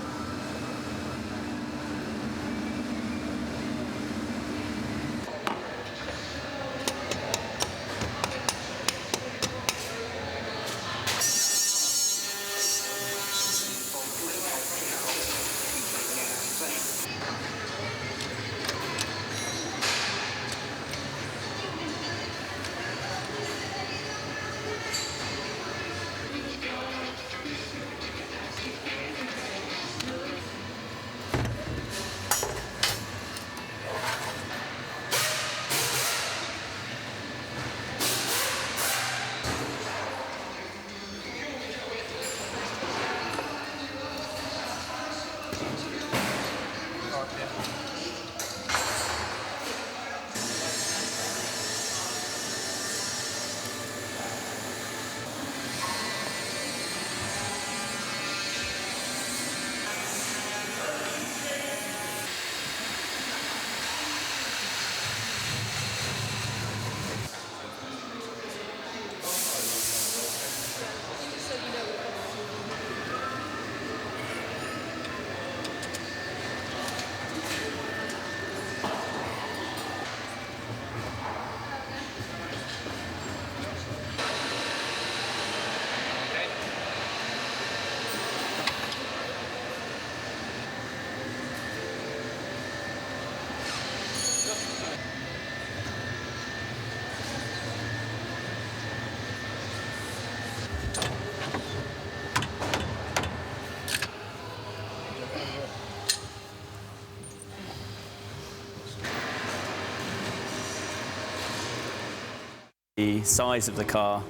Speaker 11: The size of the car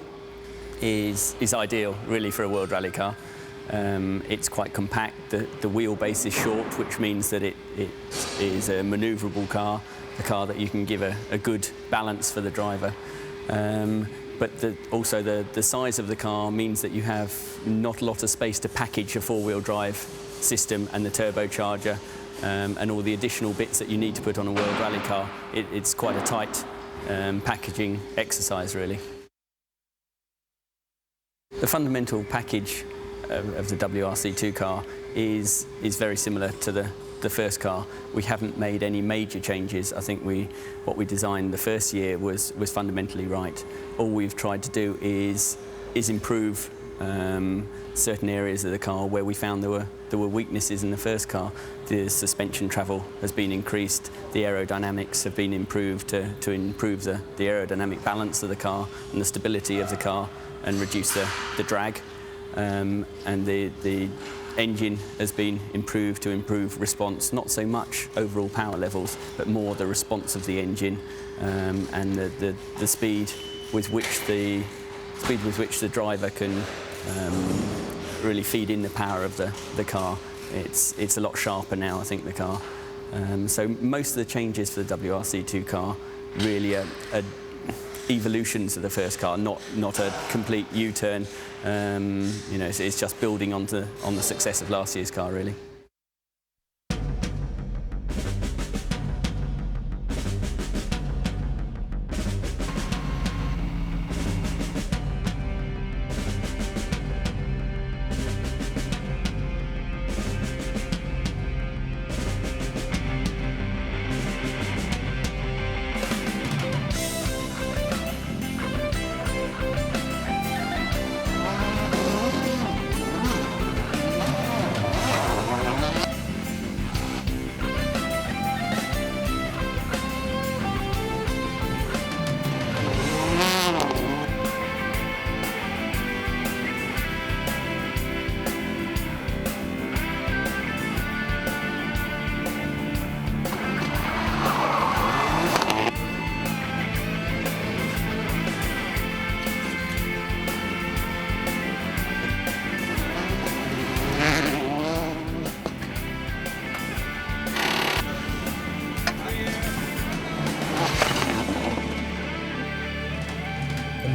Speaker 11: is ideal, really, for a World Rally car. It's quite compact. The wheelbase is short, which means that it is a manoeuvrable car, a car that you can give a good balance for the driver. But also the size of the car means that you have not a lot of space to package a four-wheel drive system and the turbocharger and all the additional bits that you need to put on a World Rally car. It's quite a tight packaging exercise, really. The fundamental package of the WRC2 car is very similar to the first car. We haven't made any major changes. I think what we designed the first year was fundamentally right. All we've tried to do is improve certain areas of the car where we found there were weaknesses in the first car. The suspension travel has been increased, the aerodynamics have been improved to improve the aerodynamic balance of the car and the stability of the car and reduce the drag. And the engine has been improved to improve response, not so much overall power levels, but more the response of the engine and the speed with which the driver can really feed in the power of the car. It's a lot sharper now, I think, the car. So most of the changes for the WRC2 car really are evolutions of the first car, not a complete U-turn. You know, it's just building on the success of last year's car, really.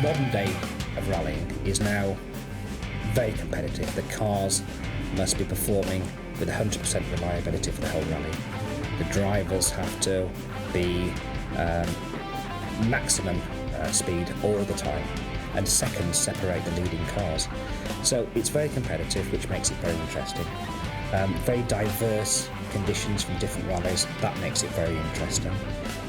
Speaker 10: modern day of rallying is now very competitive. The cars must be performing with 100% reliability for the whole rally. The drivers have to be maximum speed all the time, and seconds separate the leading cars. So it's very competitive, which makes it very interesting. Very diverse conditions from different rallies, that makes it very interesting.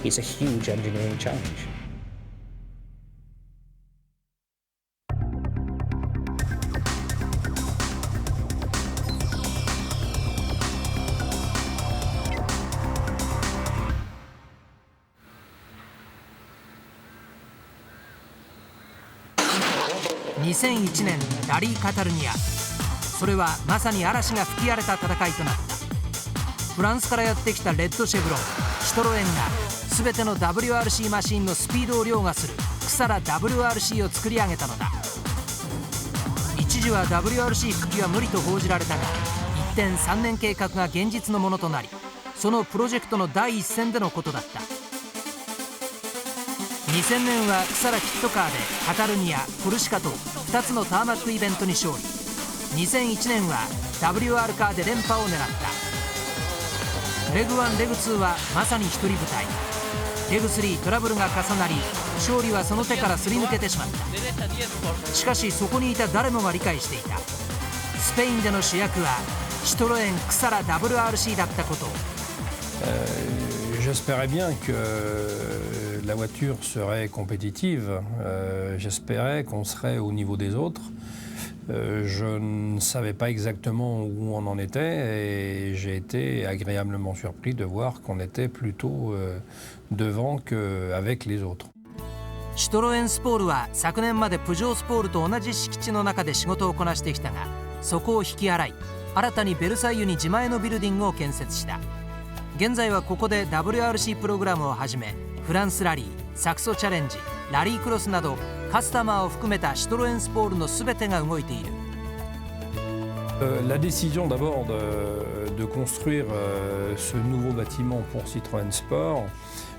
Speaker 10: It's a huge engineering challenge.2001
Speaker 2: 年ラリーカタルニア、それはまさに嵐が吹き荒れた戦いとなった。フランスからやってきたレッドシェブロン、シトロエンが全ての WRC マシンのスピードを凌駕するクサラ WRC を作り上げたのだ。一時は WRC 復帰は無理と報じられたが、一転3年計画が現実のものとなり、そのプロジェクトの第一線でのことだった。2000年はクサラキットカーでカタルニア、コルシカと2つのターマックイベントに勝利。2001年は WR カーで連覇を狙った。レグ1、レグ2はまさに一人舞台。レグ3トラブルが重なり、勝利はその手からすり抜けてしまった。しかしそこにいた誰もが理解していた。スペインでの主役はシトロエンクサラ WRC だったことを。
Speaker 12: J'espérais bien que la voiture serait compétitive. J'espérais qu'on serait au niveau des autres. Je ne savais pas exactement où on en était et j'ai été agréablement surpris de voir qu'on était plutôt devant qu'avec les autres.
Speaker 2: シトロエンスポールは昨年までプジョースポールと同じ敷地の中で仕事をこなしてきたが、そこを引き払い、新たにベルサイユに自前のビルディングを建設した。現在はここで WRC プログラムをはじめ、フランスラリー、サクソチャレンジ、ラリークロスなどカスタマーを含めたシトロエンスポールの全てが動いている。
Speaker 12: La décision d'abord de construire ce nouveau bâtiment pour Citroën Sport,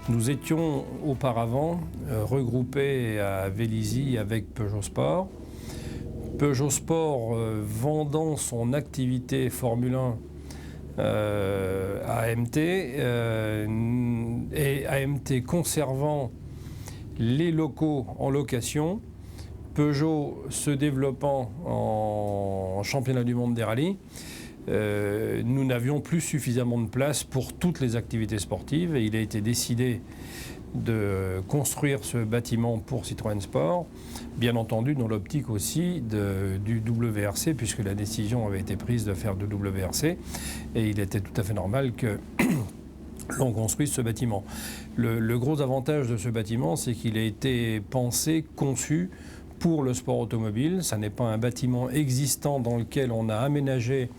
Speaker 12: nous étions auparavant regroupés à Vélizy avec Peugeot Sport. Peugeot Sport vendant son activité Formule 1 à AMT et AMT conservant les locaux en location, Peugeot se développant en championnat du monde des rallyes, nous n'avions plus suffisamment de place pour toutes les activités sportives et il a été décidé de construire ce bâtiment pour Citroën Sport, bien entendu dans l'optique aussi du WRC, puisque la décision avait été prise de faire du WRC, et il était tout à fait normal que l'on construise ce bâtiment. Le gros avantage de ce bâtiment, c'est qu'il a été pensé, conçu pour le sport automobile. Ça n'est pas un bâtiment existant dans lequel on a aménagé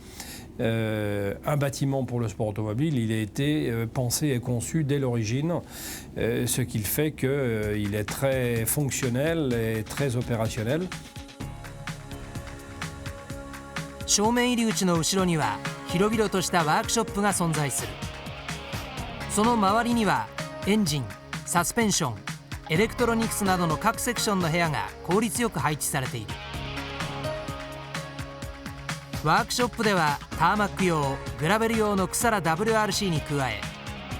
Speaker 12: un bâtiment pour le sport automobile. Il a été pensé et conçu dès l'origine, ce qui fait qu'il est très fonctionnel et très opérationnel.
Speaker 2: 正面入り口の後ろには広々としたワークショップが存在する。その周りにはエンジン、サスペンション、エレクトロニクスなどの各セクションの部屋が効率よく配置されている。ワークショップではターマック用、グラベル用のクサラ WRC に加え、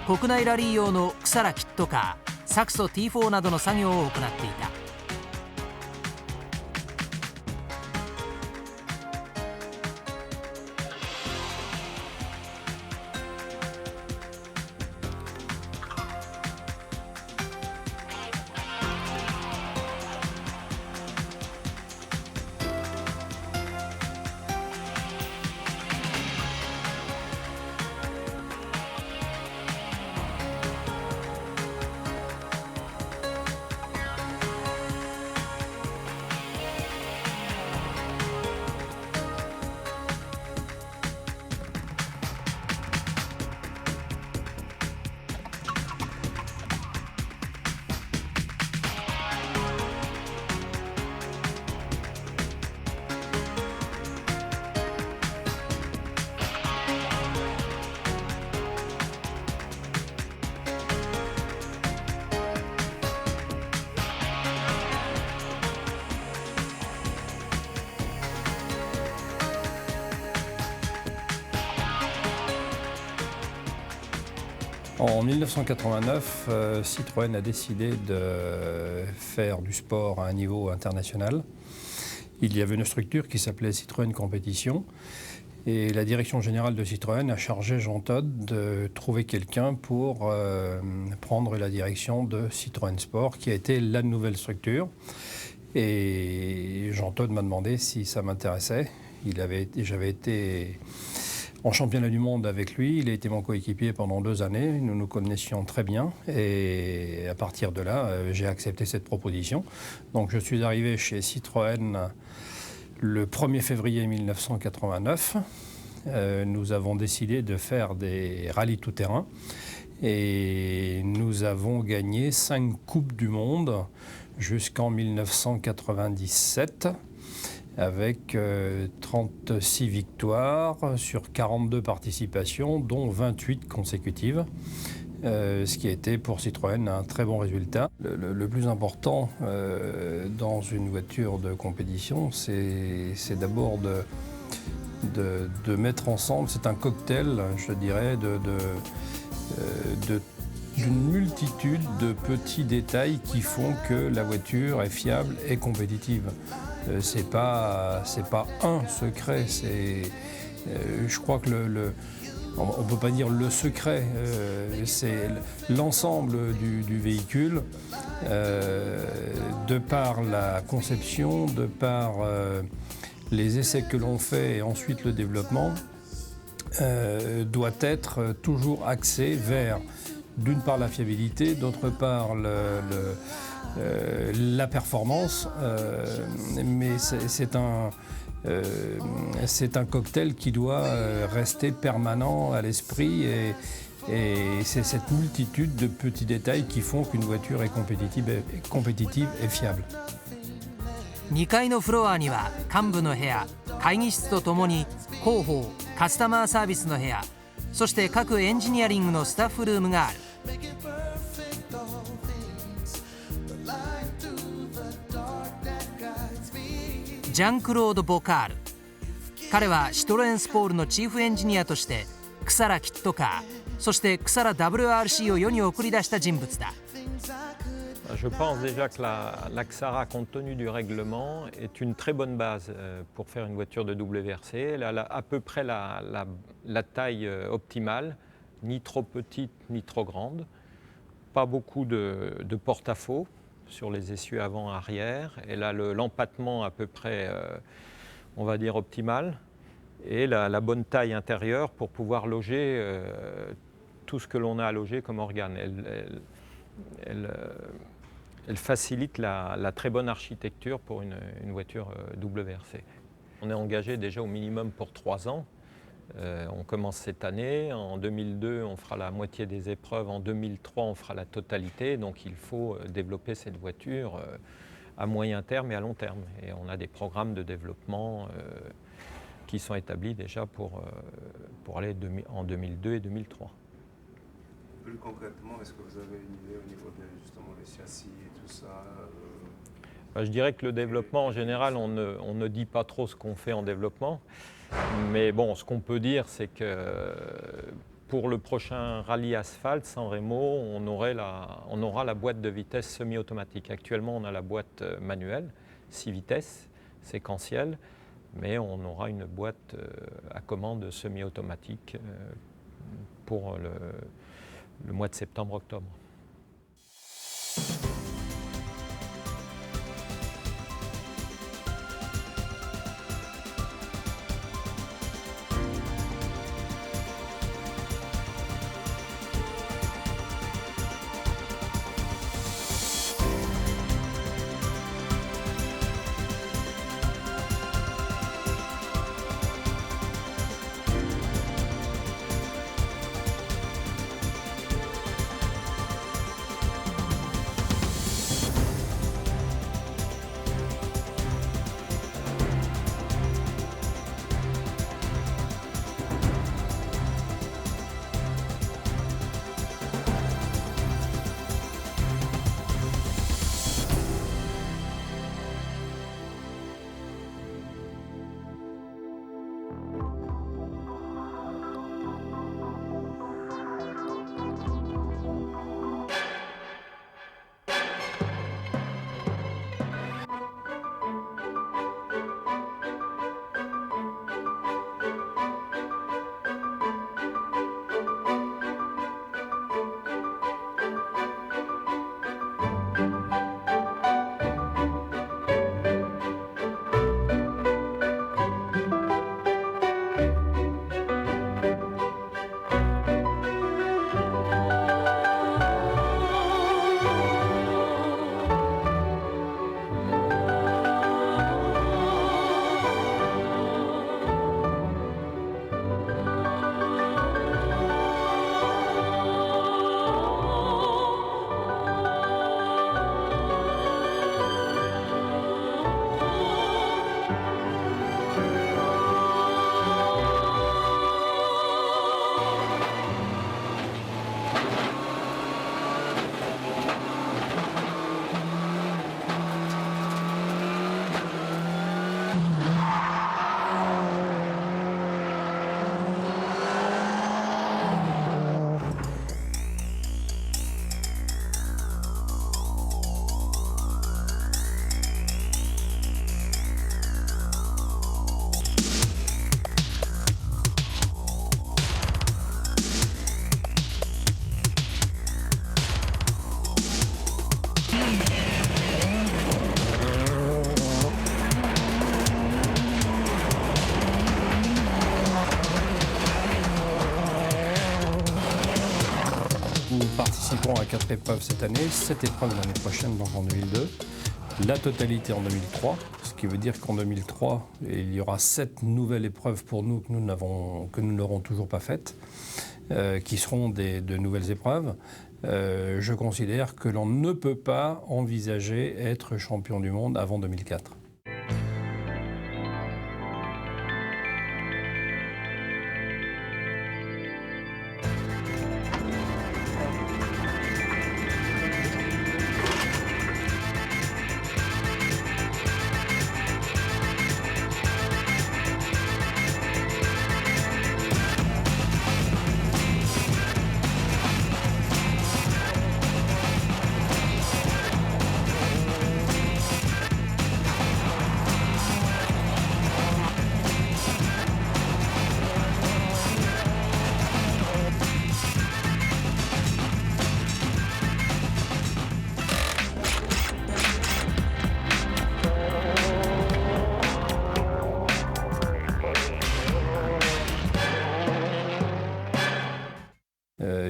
Speaker 2: 国内ラリー用のクサラキットカー、サクソ T4 などの作業を行っていた。
Speaker 12: En 1989, Citroën a décidé de faire du sport à un niveau international. Il y avait une structure qui s'appelait Citroën Compétition et la direction générale de Citroën a chargé Jean Todt de trouver quelqu'un pour prendre la direction de Citroën Sport, qui a été la nouvelle structure. Et Jean Todt m'a demandé si ça m'intéressait. J'avais été en championnat du monde avec lui, il a été mon coéquipier pendant 2 années, nous nous connaissions très bien et à partir de là, j'ai accepté cette proposition. Donc je suis arrivé chez Citroën le 1er février 1989. Nous avons décidé de faire des rallyes tout-terrain et nous avons gagné 5 Coupes du Monde jusqu'en 1997. Avec 36 victoires sur 42 participations, dont 28 consécutives, ce qui a été pour Citroën un très bon résultat. Le plus important dans une voiture de compétition, c'est d'abord de mettre ensemble, c'est un cocktail, je dirais, d'une multitude de petits détails qui font que la voiture est fiable et compétitive. C'est pas un secret, je crois que on ne peut pas dire le secret, c'est l'ensemble du véhicule, de par la conception, de par les essais que l'on fait et ensuite le développement, doit être toujours axé vers, d'une part la fiabilité, d'autre part la performance, mais c'est un cocktail qui doit rester permanent à l'esprit et c'est cette multitude de petits détails qui font qu'une voiture est compétitive et fiable.
Speaker 2: 2階のフロアには幹部の部屋、会議室とともに広報、カスタマーサービスの部屋、そして各エンジニアリングのスタッフルームがある。ジャンクロード・ボカール、彼はシトロエンスポールのチーフエンジニアとしてクサラキットカー、そしてクサラ WRC を世に送り出した人物だ。
Speaker 13: Je pense déjà que la Xara, compte tenu du règlement, est une très bonne base pour faire une voiture de WRC. Elle a à peu près la taille optimale, ni trop petite ni trop grande. Pas beaucoup de porte-à-faux sur les essieux avant-arrière. Elle a l'empattement à peu près, on va dire, optimal. Et la bonne taille intérieure pour pouvoir loger tout ce que l'on a à loger comme organe. Elle facilite la très bonne architecture pour une voiture WRC. On est engagé déjà au minimum pour 3 ans. On commence cette année. En 2002, on fera la moitié des épreuves. En 2003, on fera la totalité. Donc il faut développer cette voiture à moyen terme et à long terme. Et on a des programmes de développement qui sont établis déjà pour aller en 2002 et 2003.
Speaker 14: Plus concrètement, est-ce que vous avez une idée au niveau de justement les châssis et tout ça
Speaker 13: Je dirais que le développement, en général, on ne dit pas trop ce qu'on fait en développement. Mais bon, ce qu'on peut dire, c'est que pour le prochain rallye asphalte, San Remo, on aura la boîte de vitesse semi-automatique. Actuellement, on a la boîte manuelle, 6 vitesses, séquentielle, mais on aura une boîte à commande semi-automatique pour le mois de septembre-octobre.
Speaker 12: 4 épreuves cette année, 7 épreuves l'année prochaine, donc en 2002. La totalité en 2003, ce qui veut dire qu'en 2003, il y aura 7 nouvelles épreuves pour nous que nous n'aurons toujours pas faites, qui seront de nouvelles épreuves. Je considère que l'on ne peut pas envisager être champion du monde avant 2004.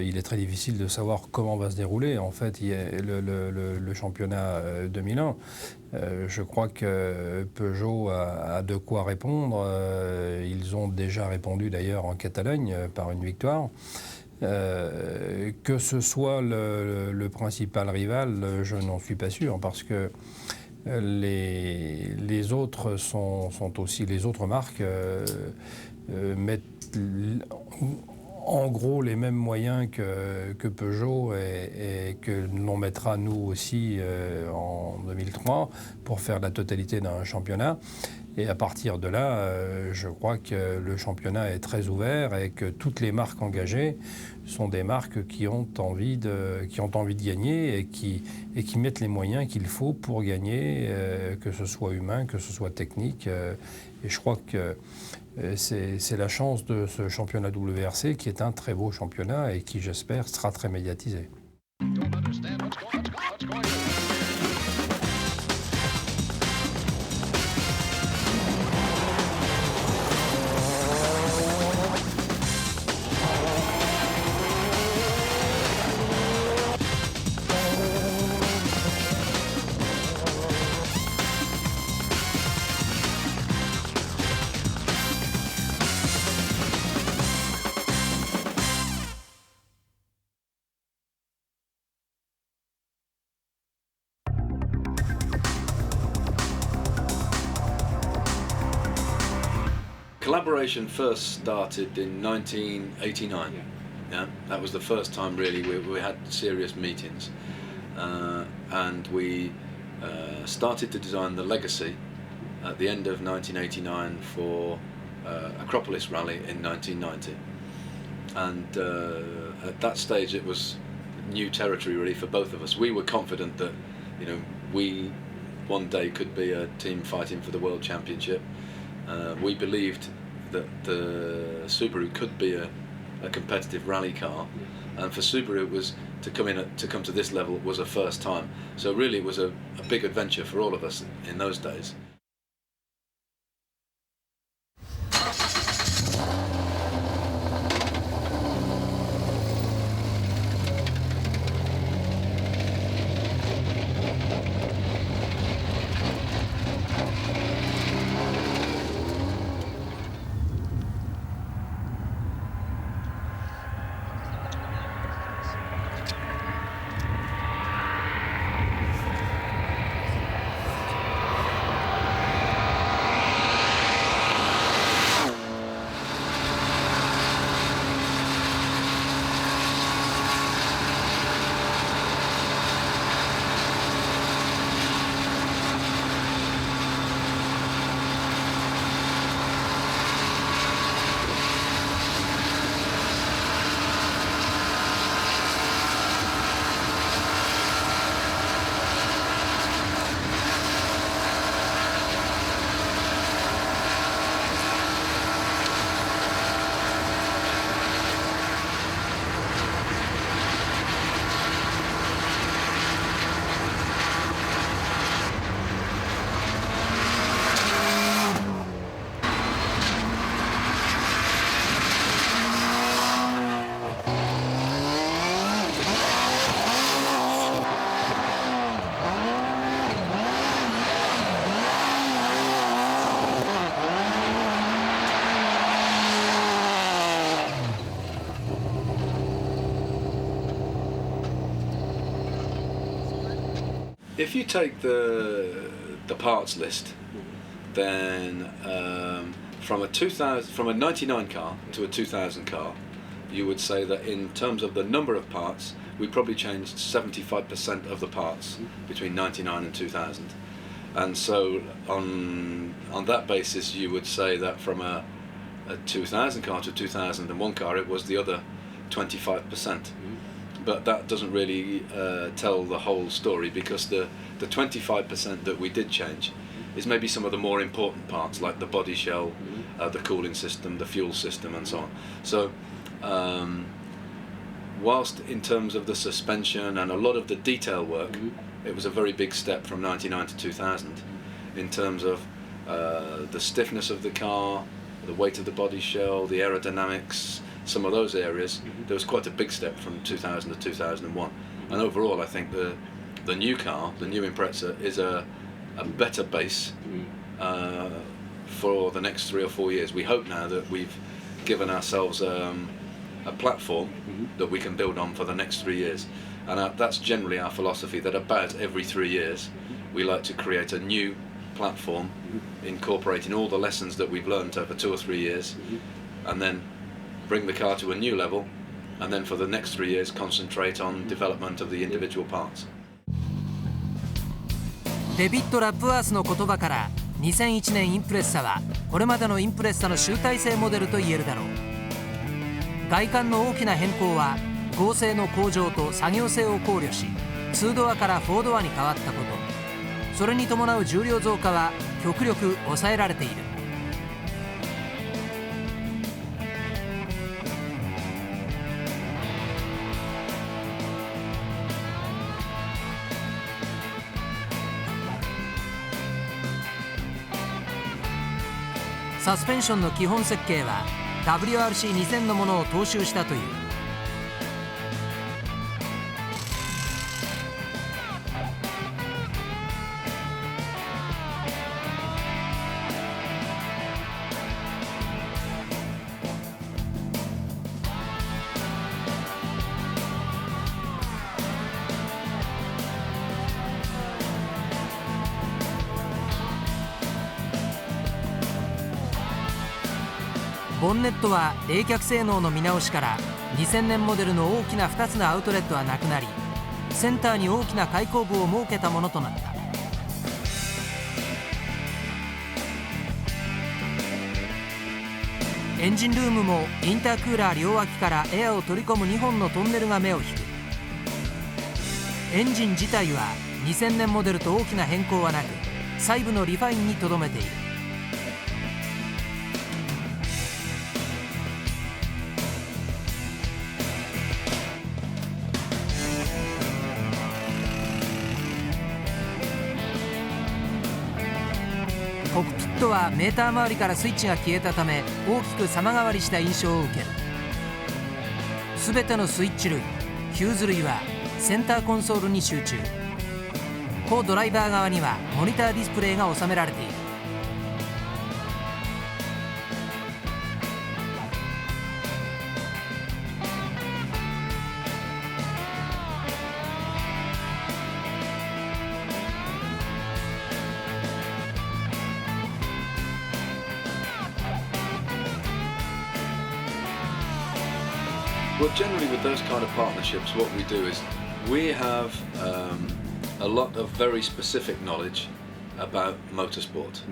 Speaker 12: Il est très difficile de savoir comment va se dérouler. En fait, il y a le championnat 2001. Je crois que Peugeot a de quoi répondre. Ils ont déjà répondu d'ailleurs en Catalogne par une victoire. Que ce soit le principal rival, je n'en suis pas sûr parce que les autres sont aussi, les autres marques mettent en gros les mêmes moyens que Peugeot et que l'on mettra nous aussi en 2003 pour faire la totalité d'un championnat. Et à partir de là, je crois que le championnat est très ouvert et que toutes les marques engagées sont des marques qui ont envie de gagner et qui mettent les moyens qu'il faut pour gagner, que ce soit humain, que ce soit technique. Et je crois que c'est la chance de ce championnat WRC qui est un très beau championnat et qui, j'espère, sera très médiatisé.
Speaker 15: Collaboration first started in 1989. Yeah, that was the first time really we had serious meetings, and we started to design the legacy at the end of 1989 for Acropolis Rally in 1990. And at that stage it was new territory really for both of us. We were confident that, you know, we one day could be a team fighting for the World Championship. We believed that the Subaru could be a competitive rally car, and for Subaru it was to come to this level was a first time. So really it was a big adventure for all of us in those days. if you take the parts list, then from a 99 car to a 2000 car, you would say that in terms of the number of parts, we probably changed 75% of the parts between 99 and 2000. And so on that basis, you would say that from a 2000 car to a 2001 car, it was the other 25%. But that doesn't really tell the whole story, because the 25% that we did change is maybe some of the more important parts, like the body shell, the cooling system, the fuel system, and so on. So whilst in terms of the suspension and a lot of the detail work, it was a very big step from 99 to 2000 in terms of the stiffness of the car, the weight of the body shell, the aerodynamics, some of those areas. There was quite a big step from 2000 to 2001. And overall, I think the new car, the new Impreza, is a better base for the next 3 or 4 years. We hope now that we've given ourselves a platform that we can build on for the next 3 years. And that's generally our philosophy, that about every 3 years we like to create a new platform, incorporating all the lessons that we've learned over 2 or 3 years, and then bring the car to a new level, and then for the next 3 years concentrate on development of the individual parts.
Speaker 2: デビッド・ラップワースの言葉から2001年インプレッサはこれまでのインプレッサの集大成モデルと言えるだろう。外観の大きな変更は剛性の向上と作業性を考慮し2ドアから4ドアに変わったこと、それに伴う重量増加は極力抑えられている。サスペンションの基本設計は WRC2000 のものを踏襲したという。ボンネットは冷却性能の見直しから2000年モデルの大きな2つのアウトレットはなくなり、センターに大きな開口部を設けたものとなった。エンジンルームもインタークーラー両脇からエアを取り込む2本のトンネルが目を引く。エンジン自体は2000年モデルと大きな変更はなく、細部のリファインにとどめている。コックピットはメーター周りからスイッチが消えたため大きく様変わりした印象を受ける。すべてのスイッチ類、ヒューズ類はセンターコンソールに集中。コドライバー側にはモニターディスプレイが収められている。
Speaker 15: Well, generally with those kind of partnerships, what we do is we have a lot of very specific knowledge about motorsport.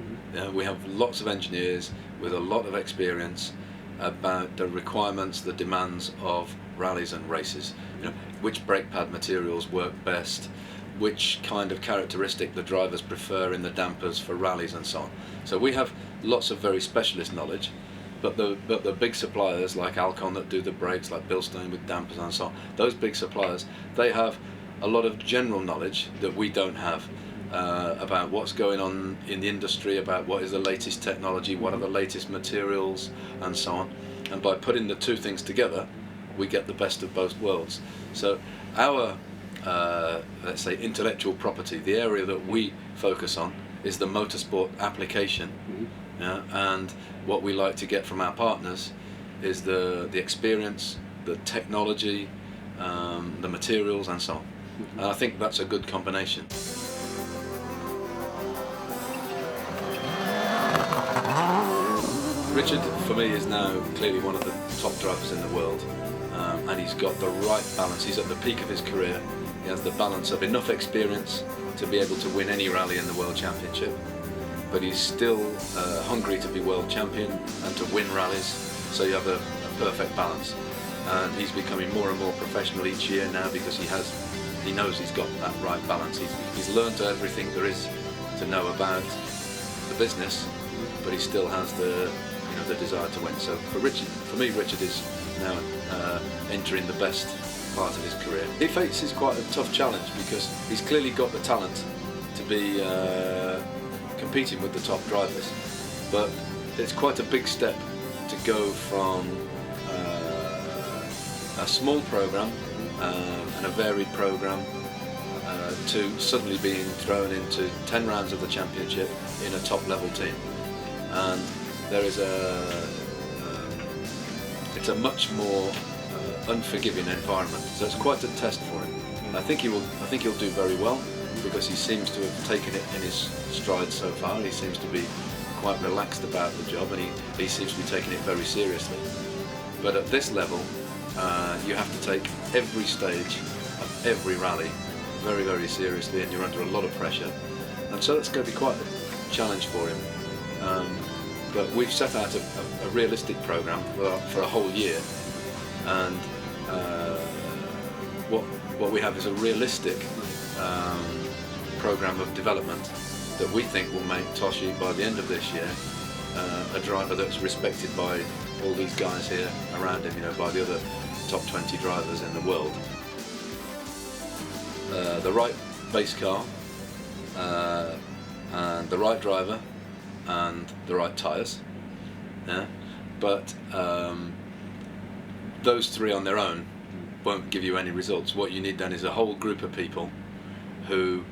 Speaker 15: We have lots of engineers with a lot of experience about the requirements, the demands of rallies and races. Which brake pad materials work best, which kind of characteristic the drivers prefer in the dampers for rallies and so on. So we have lots of very specialist knowledge. But the big suppliers like Alcon that do the brakes, like Bilstein with dampers and so on, those big suppliers, they have a lot of general knowledge that we don't have about what's going on in the industry, about what is the latest technology, what are the latest materials and so on. And by putting the two things together, we get the best of both worlds. So our, let's say, intellectual property, the area that we focus on is the motorsport application. And what we like to get from our partners is the experience, the technology, the materials and so on. And I think that's a good combination. Richard, for me, is now clearly one of the top drivers in the world, and he's got the right balance. He's at the peak of his career. He has the balance of enough experience to be able to win any rally in the World Championship, but he's still hungry to be world champion and to win rallies, so you have a perfect balance. And he's becoming more and more professional each year now because he knows he's got that right balance. He's learned everything there is to know about the business, but he still has the desire to win. So for me, Richard is now entering the best part of his career. He faces quite a tough challenge because he's clearly got the talent to be competing with the top drivers, but it's quite a big step to go from a small program and a varied program to suddenly being thrown into 10 rounds of the championship in a top level team. And there is it's a much more unforgiving environment, so it's quite a test for him. I think he'll do very well because he seems to have taken it in his stride so far. He seems to be quite relaxed about the job, and he seems to be taking it very seriously. But at this level, you have to take every stage of every rally very, very seriously, and you're under a lot of pressure, and so it's going to be quite a challenge for him. But we've set out a realistic program for a whole year, and what we have is a realistic program of development that we think will make Toshi, by the end of this year, a driver that's respected by all these guys here around him, by the other top 20 drivers in the world. The right base car, and the right driver, and the right tyres. Yeah? But those three on their own won't give you any results. What you need then is a whole group of people who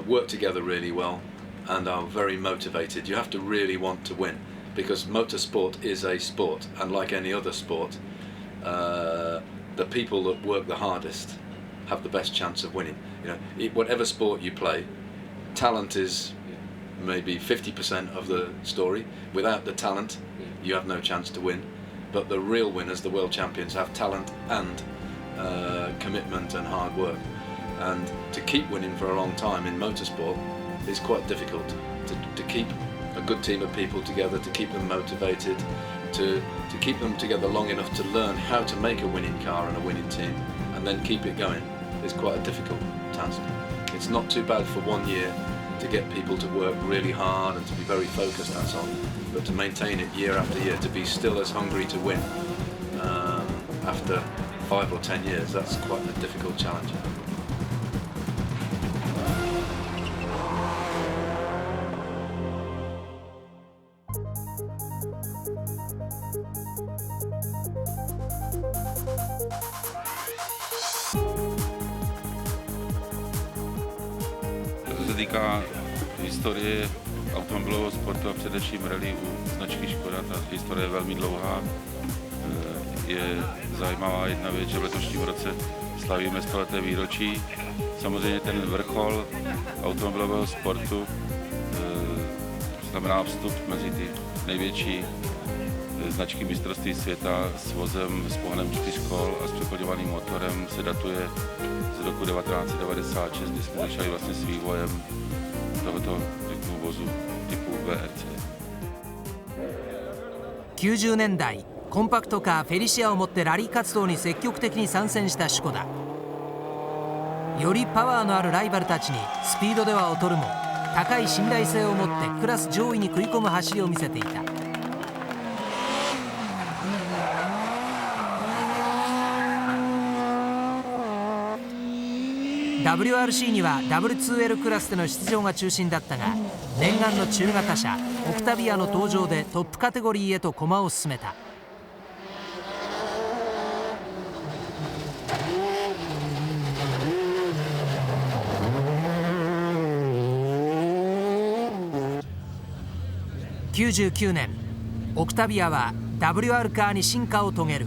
Speaker 15: work together really well and are very motivated. You have to really want to win, because motorsport is a sport, and like any other sport, the people that work the hardest have the best chance of winning. Whatever sport you play, talent is maybe 50% of the story. Without the talent, you have no chance to win. But the real winners, the world champions, have talent and commitment and hard work. And to keep winning for a long time in motorsport is quite difficult. To keep a good team of people together, to keep them motivated, to keep them together long enough to learn how to make a winning car and a winning team, and then keep it going, is quite a difficult task. It's not too bad for 1 year to get people to work really hard and to be very focused and so on, but to maintain it year after year, to be still as hungry to win after 5 or 10 years, that's quite a difficult challenge.
Speaker 16: Co se týká historie automobilového sportu a především rally u značky Škoda, ta historie je velmi dlouhá. Je zajímavá jedna věc, že v letošním roce slavíme 100leté výročí. Samozřejmě ten vrchol automobilového sportu znamená vstup mezi ty největší značky mistrovství světa s vozem s pohonem 4 kol a s přeplňovaným motorem se datuje z roku 1996, kdy jsme začali vlastně s vývojem tohoto vozu typu WRC.
Speaker 2: 90年代コンパクトカーフェリシアを持ってラリー活動に積極的に参戦したシコダ。よりパワーのあるライバルたちにスピードでは劣るも高い信頼性を持ってクラス上位に食い込む走りを見せていた。WRC には W2L クラスでの出場が中心だったが、念願の中型車オクタビアの登場でトップカテゴリーへと駒を進めた。99年、オクタビアは WR カーに進化を遂げる。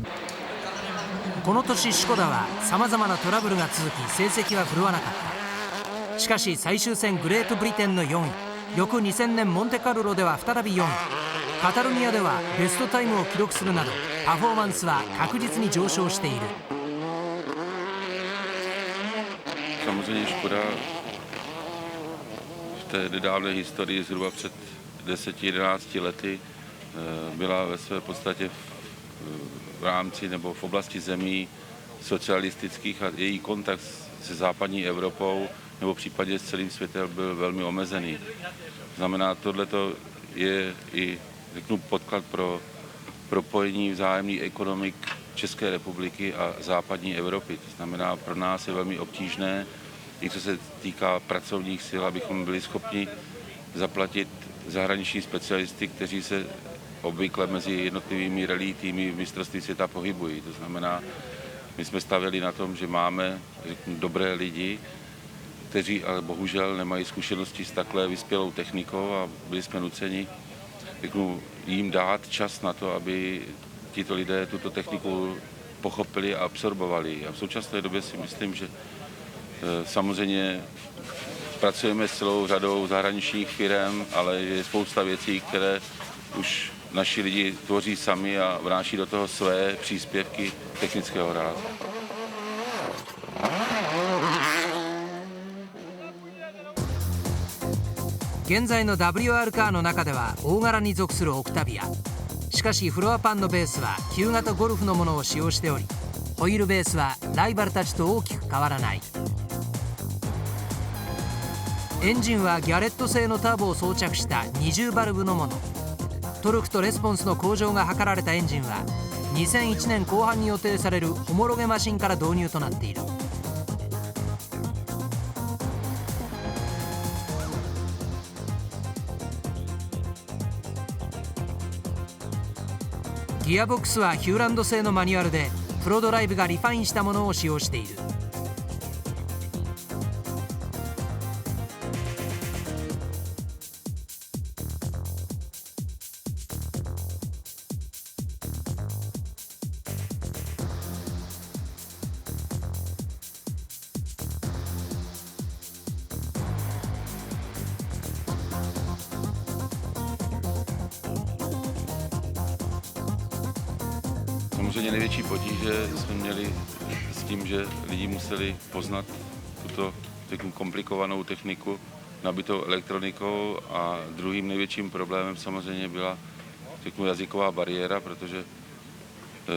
Speaker 2: この年シコダはさまざまなトラブルが続き成績は振るわなかった。しかし最終戦グレートブリテンの4位、翌2000年モンテカルロでは再び4位、カタルニアではベストタイムを記録するなどパフォーマンスは確実に上昇している。
Speaker 16: Samozřejmě Škoda v té nedávné historii zhruba před 10-11 lety byla ve své podstatě v rámci nebo v oblasti zemí socialistických a její kontakt se západní Evropou nebo případně s celým světem byl velmi omezený. Znamená, tohleto je i, řeknu, podklad pro propojení vzájemných ekonomik České republiky a západní Evropy. To znamená, pro nás je velmi obtížné, i co se týká pracovních sil, abychom byli schopni zaplatit zahraniční specialisty, kteří se obvykle mezi jednotlivými rally týmy v mistrovství světa pohybují. To znamená, my jsme stavěli na tom, že máme, řeknu, dobré lidi, kteří ale bohužel nemají zkušenosti s takhle vyspělou technikou a byli jsme nuceni, řeknu, jim dát čas na to, aby tito lidé tuto techniku pochopili a absorbovali. A v současné době si myslím, že samozřejmě pracujeme s celou řadou zahraničních firm, ale je spousta věcí, které už naši lidi tvoří sami a vnáší do toho své příspěvky technického rázu.
Speaker 2: 現在の WR カーの中では大柄に属するオクタビア。しかしフロアパンのベースは旧型ゴルフのものを使用しており、ホイールベースはライバルたちと大きく変わらない。エンジンはギャレット製のターボを装着した20バルブのもの。トルクとレスポンスの向上が図られたエンジンは2001年後半に予定されるホモロゲマシンから導入となっている。ギアボックスはヒューランド製のマニュアルでプロドライブがリファインしたものを使用している。
Speaker 16: Samozřejmě největší potíže jsme měli s tím, že lidi museli poznat tuto komplikovanou techniku nabitou elektronikou a druhým největším problémem samozřejmě byla jazyková bariéra, protože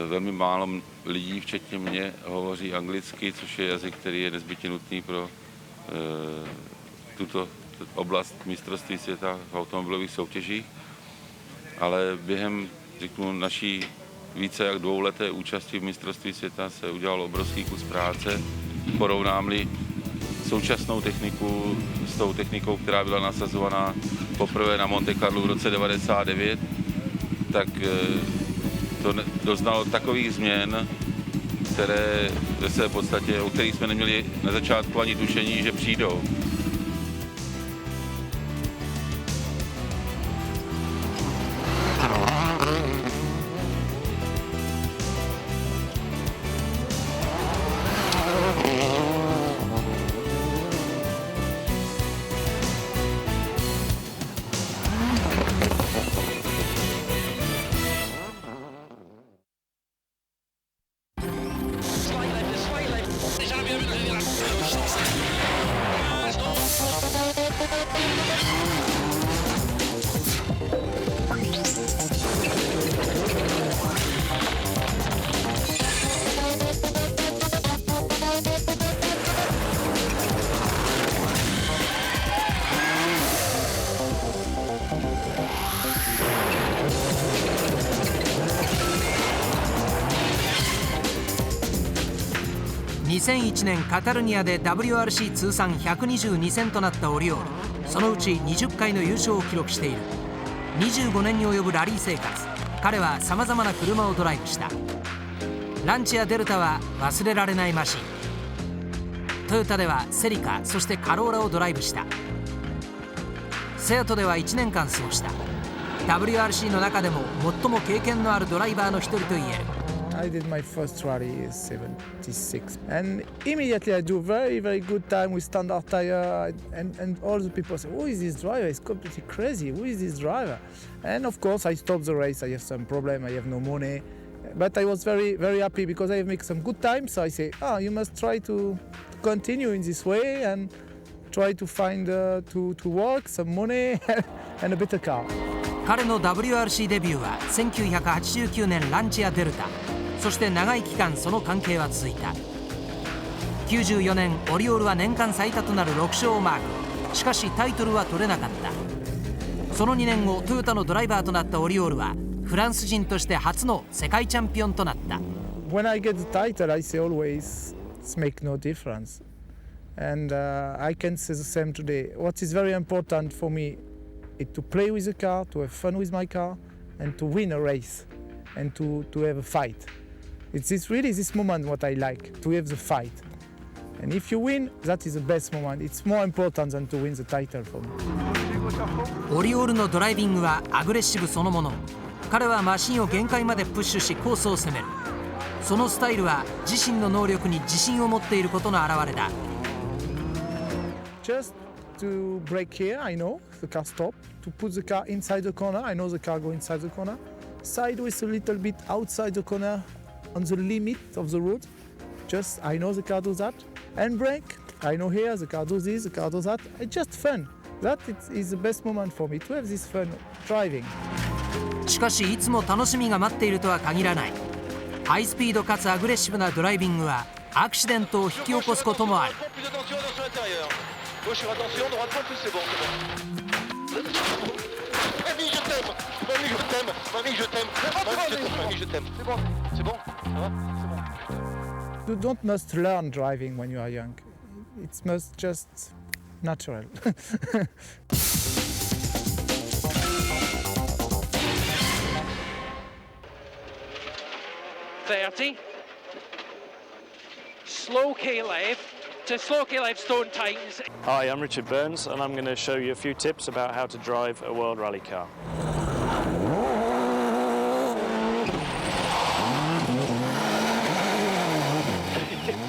Speaker 16: velmi málo lidí, včetně mě, hovoří anglicky, což je jazyk, který je nezbytně nutný pro tuto oblast mistrovství světa v automobilových soutěžích. Ale během, řeknu, naší více jak dvouleté účasti v mistrovství světa se udělal obrovský kus práce. Porovnám-li současnou techniku s tou technikou, která byla nasazovaná poprvé na Monte Carlo v roce 1999, tak to doznalo takových změn, které ve své podstatě, o kterých jsme neměli na začátku ani tušení, že přijdou.2001
Speaker 2: 年カタルニアで WRC 通算122戦となったオリオール。そのうち20回の優勝を記録している。25年に及ぶラリー生活、彼はさまざまな車をドライブした。ランチやデルタは忘れられないマシン。トヨタではセリカ、そしてカローラをドライブした。セアトでは1年間過ごした。 WRC の中でも最も経験のあるドライバーの一人と言える。
Speaker 17: I did my first rally in 76. And immediately I do very, very good time with standard tire. And all the people say, who is this driver? He's completely crazy. Who is this driver? And of course, I stopped the race. I have some problem. I have no money. But I was very, very happy because I make some good time. So I say, you must try to continue in this way and try to find, to work, some money and a better car.
Speaker 2: 彼の WRC デビューは1989年ランチアデルタ、そして長い期間その関係は続いた。94年オリオールは年間最多となる6勝をマーク。しかしタイトルは取れなかった。その2年後トヨタのドライバーとなったオリオールはフランス人として初の世界チャンピオンとなった。
Speaker 17: When I get the title, I say always it's make no difference, and I can say the same today. What is very important for me is to play with the car, to have fun with my car, and to win a race, and to have a fight. It's really this moment what I like, to have the fight. And if you win, that is the best moment. It's more important than to win the title for me.
Speaker 2: オリオールのドライビングはアグレッシブそのもの。彼はマシンを限界までプッシュしコースを攻める。そのスタイルは自身の能力に自信を持っていることの表れだ。
Speaker 17: Just to brake here, I know the car stop. To put the car inside the corner, I know the car go inside the corner. Sideways a little bit outside the corner, on the limit of the road. Just I know the car does that. And brake, I know here the car does this, the car does that. It's just fun. That is the best moment for me to have this fun driving.
Speaker 2: しかしいつも楽しみが待っているとは限らない。ハイスピードかつアグレッシブなドライビングはアクシデントを引き起こすこともある。
Speaker 17: You don't must learn driving when you are young. It must just natural.
Speaker 6: 30. Slow K left to slow K left stone tightens.
Speaker 18: Hi, I'm Richard Burns and I'm going to show you a few tips about how to drive a World Rally car.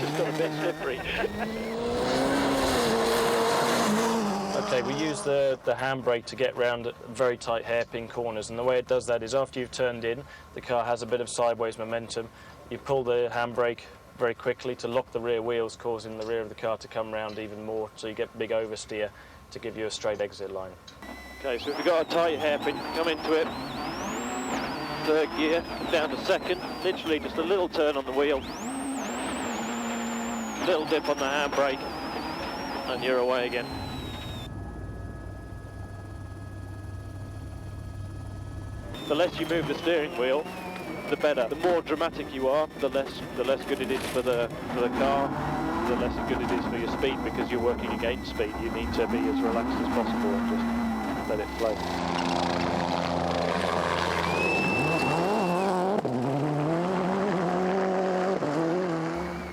Speaker 6: Just got a bit slippery.
Speaker 18: Okay, we use the handbrake to get round very tight hairpin corners, and the way it does that is after you've turned in, the car has a bit of sideways momentum. You pull the handbrake very quickly to lock the rear wheels, causing the rear of the car to come round even more, so you get big oversteer to give you a straight exit line.
Speaker 6: Okay, so if you've got a tight hairpin, come into it. Third gear, down to second, literally just a little turn on the wheel. Little dip on the handbrake, and you're away again. The less you move the steering wheel, the better. The more dramatic you are, the less good it is for the car, the less good it is for your speed, because you're working against speed. You need to be as relaxed as possible and just let it flow.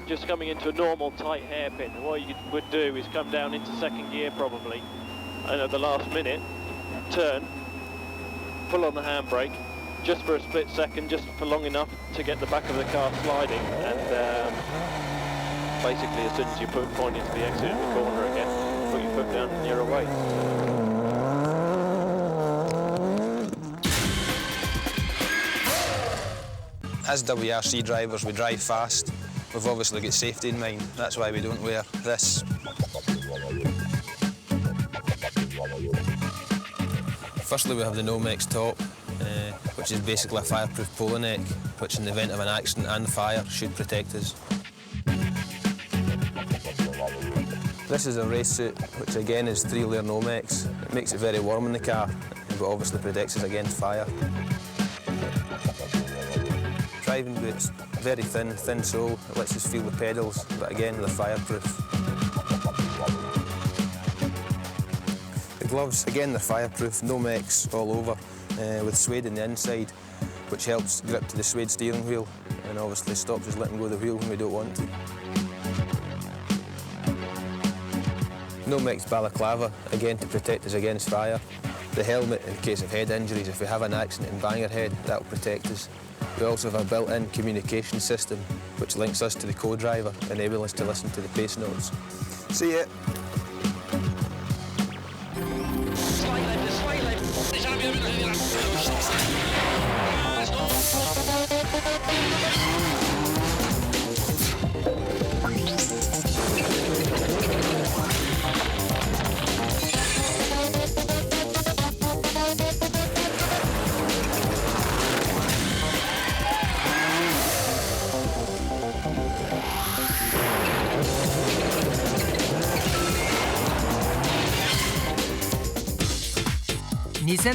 Speaker 6: Just coming into a normal tight hairpin, what you would do is come down into second gear probably, and at the last minute, turn, pull on the handbrake, just for a split second, just for long enough to get the back of the car sliding, and basically as soon as you point into the exit of the corner again, put your foot down and you're away.
Speaker 19: As WRC drivers, we drive fast. We've obviously got safety in mind. That's why we don't wear this. Firstly, we have the Nomex top, which is basically a fireproof polo neck, which in the event of an accident and fire should protect us. This is a race suit, which again is 3-layer Nomex. It makes it very warm in the car, but obviously protects us against fire. Driving boots, very thin sole, it lets us feel the pedals, but again they're fireproof. The gloves, again they're fireproof, Nomex all over, with suede in the inside, which helps grip to the suede steering wheel and obviously stops us letting go of the wheel when we don't want to. Nomex balaclava, again to protect us against fire. The helmet in case of head injuries, if we have an accident and bang our head, that'll protect us. We also have a built-in communication system which links us to the co-driver, enabling us to listen to the pace notes. See ya!2000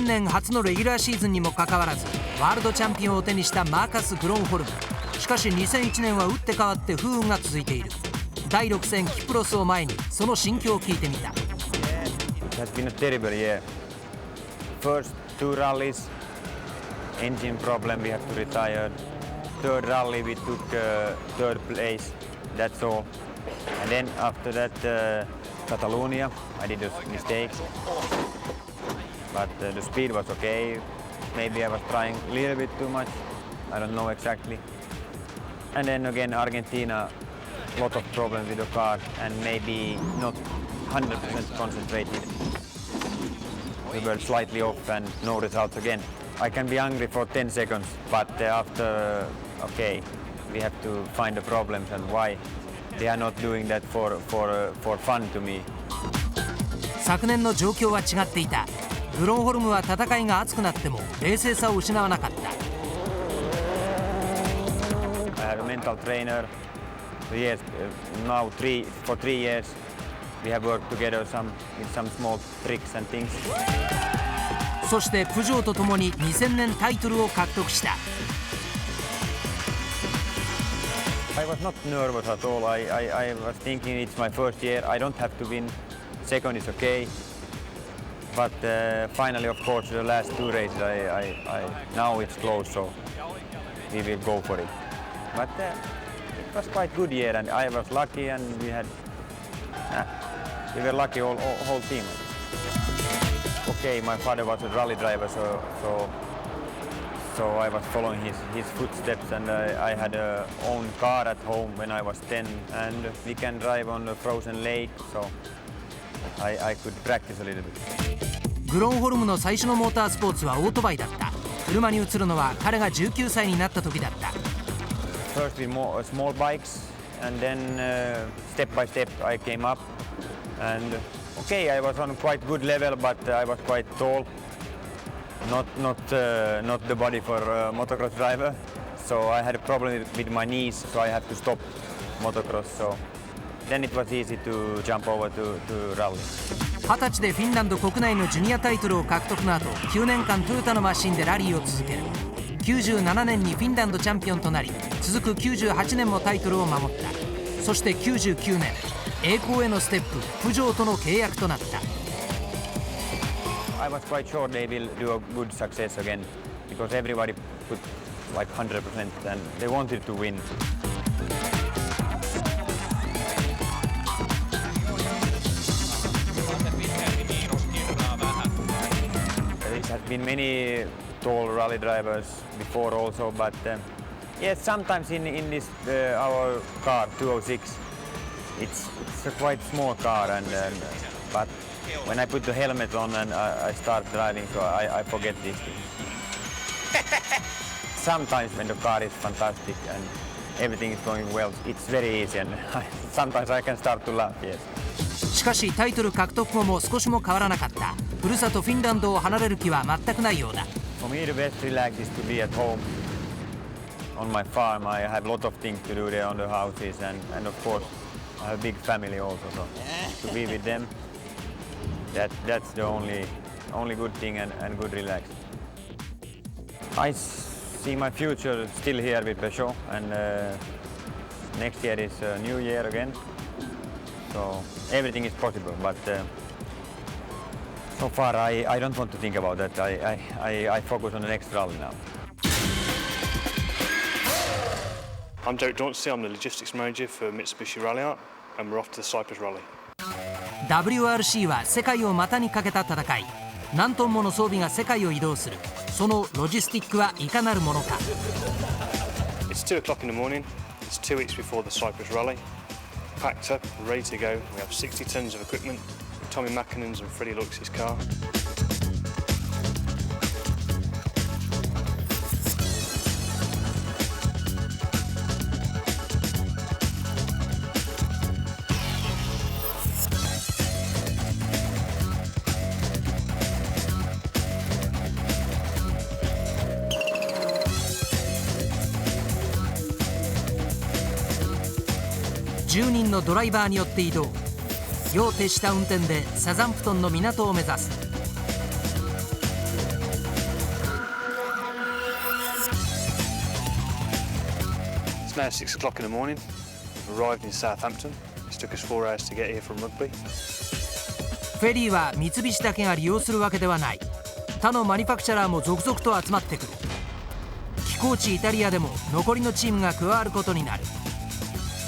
Speaker 2: 年初のレギュラーシーズンにもかかわらずワールドチャンピオンを手にしたマーカス・グロンホルム。しかし2001年は打って変わって不運が続いている。第6戦キプロスを前にその心境を聞いてみた。
Speaker 20: It has been a terrible year. First 2 rallies, engine problem, we have to retire. Third rally we took third place, that's all. And then after that Catalonia, I did a mistake. But the speed was okay. Maybe I was trying a little bit too much. I don't know exactly. And then again Argentina, lot of problems with the car and maybe not 100% concentrated. We were slightly off and no results again. I can be angry for 10 seconds, but after, okay, we have to find the problems and why they are not doing that for fun to me.
Speaker 2: 昨年の状況は違っていた。グロンホルムは戦いが熱くなっても冷静さを失わなかった。
Speaker 20: I had a mental trainer. Yes, now for 3 years we have worked together with some small tricks and things.
Speaker 2: そしてプジョーとともに2000年タイトルを獲得した。
Speaker 20: I was not nervous at all. I was thinking it's my first year. I don't have to win. Second is okay. But finally, of course, the last 2 races, now it's close, so we will go for it. But it was quite good year, and I was lucky, and we were lucky whole team. Okay, my father was a rally driver, so I was following his footsteps, and I had a own car at home when I was 10, and we can drive on the frozen lake, so I could practice a little bit.
Speaker 2: グロンホルムの最初のモータースポーツはオートバイだった。車に移るのは彼が19歳になった時だった。
Speaker 20: First with small bikes, and then step by step I came up, and okay, I was on quite good level, but I was quite tall. Not the body for a motocross driver, so I had a problem with my knees, so I had to stop motocross. So then it was easy to jump over to rally.
Speaker 2: 20歳でフィンランド国内のジュニアタイトルを獲得の後、9年間トヨタのマシンでラリーを続ける。97年にフィンランドチャンピオンとなり、続く98年もタイトルを守った。そして99年、栄光へのステップ、プジョーとの契約となった。
Speaker 20: I was quite sure they will do a good success again, because everybody put like 100% and they wanted to win. There has been many tall rally drivers before also, but yes, sometimes in this our car 206, it's a quite small car, but when I put the helmet on and I start driving, so I forget these things. Sometimes when the car is fantastic and everything is going well, it's very easy, and sometimes I can start to laugh. Yes.
Speaker 2: しかしタイトル獲得後も少しも変わらなかった。ふるさとフィンランドを離れる気は全くないようだ。
Speaker 20: For me, the best relax is to be at home on my farm. I have a lot of things to do there on the houses, and of course I have a big family also, so to be with them, that's the only good thing and good relax. I see my future still here with Peugeot, and next year is a new year again. So everything is possible, but so far I don't want to think about that. I focus on the next rally now.
Speaker 21: I'm Derek Dauncey, I'm the logistics manager for Mitsubishi Rally Art, and we're off to the Cyprus Rally.
Speaker 2: WRC は世界を股にかけた戦い。何トンもの装備が世界を移動する。そのロジスティックはいかなるものか。
Speaker 21: It's 2 o'clock in the morning. It's 2 weeks before the Cyprus Rally. Packed up, ready to go. We have 60 tons of equipment. Tommy Mackinnon's and Freddie Lux's car.10
Speaker 2: 人のドライバーによって移動。夜を徹した運転でサザンプトンの港を目指す。
Speaker 21: It's now 6 o'clock in the morning. We've arrived in Southampton. It took us 4 hours to get here from Rugby.
Speaker 2: フェリーは三菱だけが利用するわけではない。他のマニファクチャラーも続々と集まってくる。寄港地イタリアでも残りのチームが加わることになる。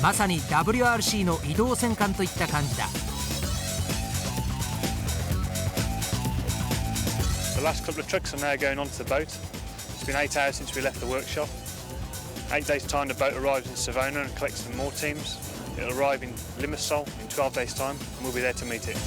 Speaker 2: まさに WRC の移動戦艦といった感じだ。
Speaker 21: The last couple of trucks are now going onto the boat. It's been 8 hours since we left the workshop. 8 days' time, the boat arrives in Savona and collects some more teams. It'll arrive in Limassol in 12 days' time, and we'll be there to meet it.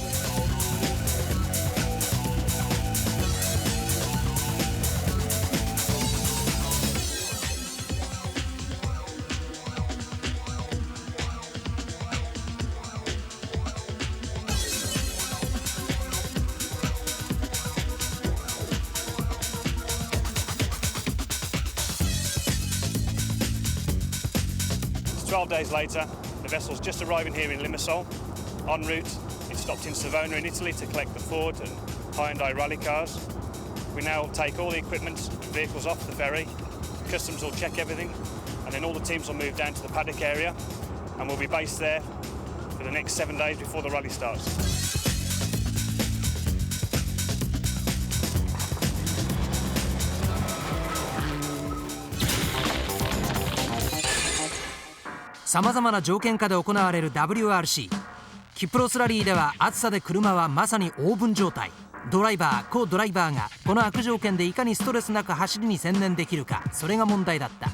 Speaker 21: It's 12 days later. The vessel's just arriving here in Limassol. En route, it stopped in Savona in Italy to collect the Ford and Hyundai rally cars. We now take all the equipment and vehicles off the ferry. Customs will check everything, and then all the teams will move down to the paddock area, and we'll be based there for the next 7 days before the rally starts.
Speaker 2: さまざまな条件下で行われる WRC。 キプロスラリーでは暑さで車はまさにオーブン状態。ドライバー、コドライバーがこの悪条件でいかにストレスなく走りに専念できるか、それが問題だった。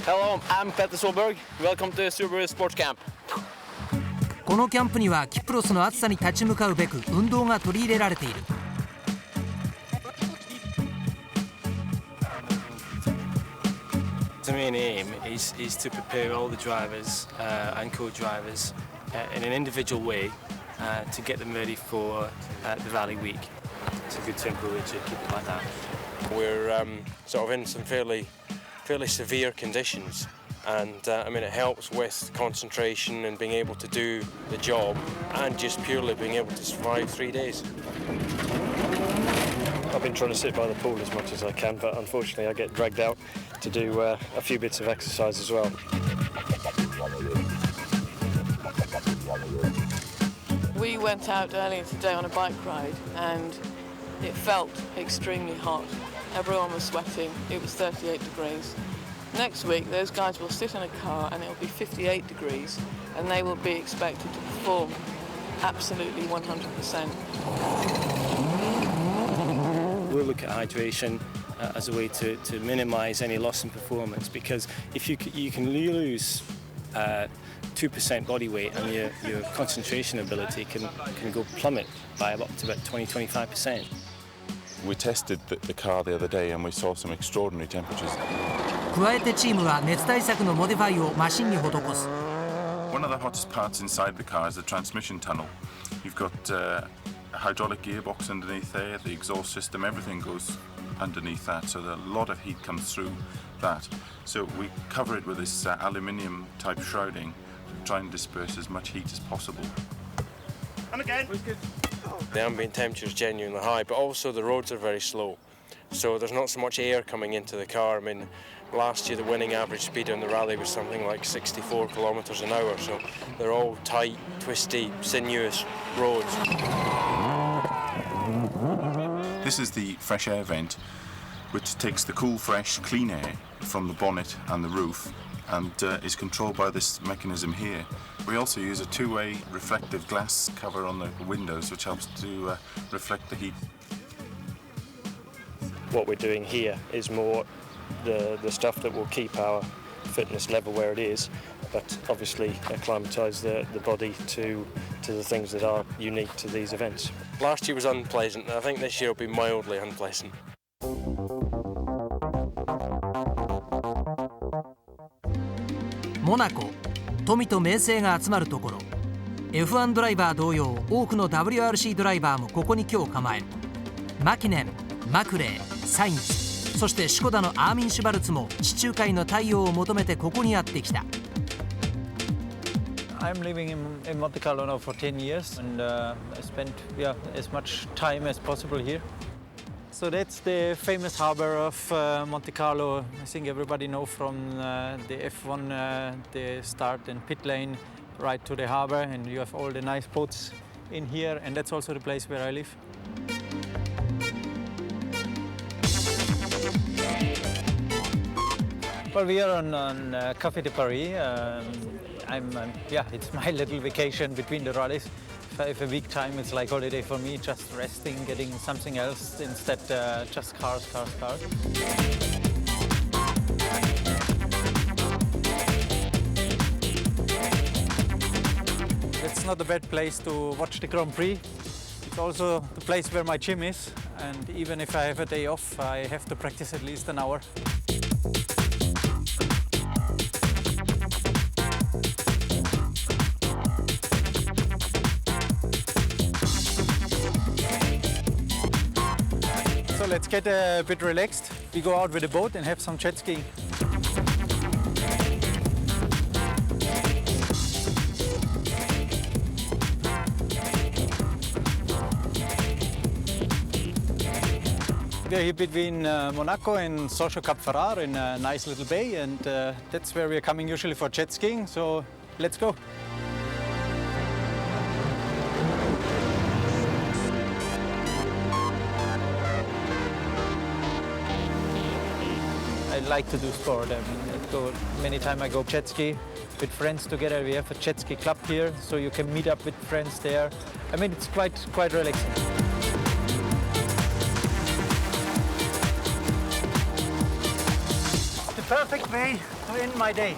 Speaker 4: Hello, I'm Peter Solberg. Welcome to Subaru Sports Camp.
Speaker 2: このキャンプにはキプロスの暑さに立ち向かうべく運動が取り入れられている。
Speaker 22: The main aim is to prepare all the drivers and co-drivers in an individual way to get them ready for the rally week. It's a good temperature, keep it like that.
Speaker 23: We're sort of in some fairly severe conditions, and I mean it helps with concentration and being able to do the job, and just purely being able to survive 3 days.
Speaker 21: I've been trying to sit by the pool as much as I can, but unfortunately I get dragged out to do a few bits of exercise as well.
Speaker 24: We went out earlier today on a bike ride and it felt extremely hot. Everyone was sweating. It was 38 degrees. Next week those guys will sit in a car and it will be 58 degrees and they will be expected to perform absolutely 100%.
Speaker 22: We'll look at hydration as a way to minimise any loss in performance, because if you can lose 2% body weight and your concentration ability can go plummet by up to about 20-25%.
Speaker 25: We tested the car the other day and we saw some extraordinary temperatures.
Speaker 2: 加えてチームは熱対策のモディファイをマシンに施す。
Speaker 25: One of the hottest parts inside the car is the transmission tunnel. You've got a hydraulic gearbox underneath there, the exhaust system, everything goes underneath that, so a lot of heat comes through that. So we cover it with this aluminium type shrouding to try and disperse as much heat as possible.
Speaker 21: And again.
Speaker 23: The ambient temperature is genuinely high, but also the roads are very slow, so there's not so much air coming into the car. I mean, last year the winning average speed on the rally was something like 64 kilometres an hour, so they're all tight, twisty, sinuous roads.
Speaker 25: This is the fresh air vent, which takes the cool, fresh, clean air from the bonnet and the roof and is controlled by this mechanism here. We also use a two-way reflective glass cover on the windows, which helps to reflect the heat.
Speaker 18: What we're doing here is more the stuff that will keep our fitness level where it is, but obviously acclimatise the body to the things that are unique to these events. Last year was unpleasant, and I think this year will be mildly unpleasant.
Speaker 2: モナコ、富と名声が集まるところ。F1 ドライバー同様、多くの WRC ドライバーもここに今日構える。マキネン、マクレー、サインズ、そしてシュコダのアーミン・シュバルツも地中海の太陽を求めてここにやってきた。
Speaker 1: I'm living in Monte Carlo now for 10 years and I spent as much time as possible here. So that's the famous harbor of Monte Carlo. I think everybody knows from the F1, the start and pit lane right to the harbor, and you have all the nice boats in here, and that's also the place where I live. Well, we are on Café de Paris. It's my little vacation between the rallies. If I have a week time, it's like holiday for me, just resting, getting something else instead just cars. It's not a bad place to watch the Grand Prix. It's also the place where my gym is, and even if I have a day off, I have to practice at least an hour. So let's get a bit relaxed. We go out with a boat and have some jet skiing. We're here between Monaco and Socio Cap Ferrar in a nice little bay, and that's where we're coming usually for jet skiing, so let's go. I like to do sport. I mean, many times I go jet ski with friends together. We have a jet ski club here, so you can meet up with friends there. I mean, it's quite relaxing. The perfect way to end my day.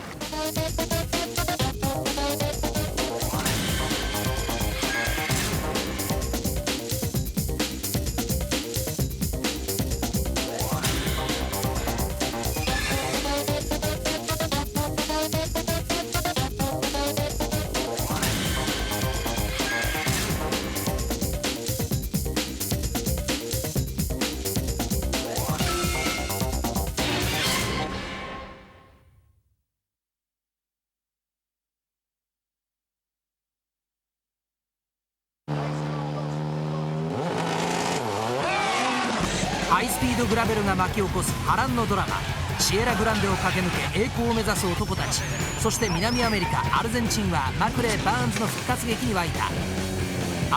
Speaker 2: ハイスピードグラベルが巻き起こす波乱のドラマ。シエラグランデを駆け抜け栄光を目指す男たち。そして南アメリカアルゼンチンはマクレー・バーンズの復活劇に沸いた。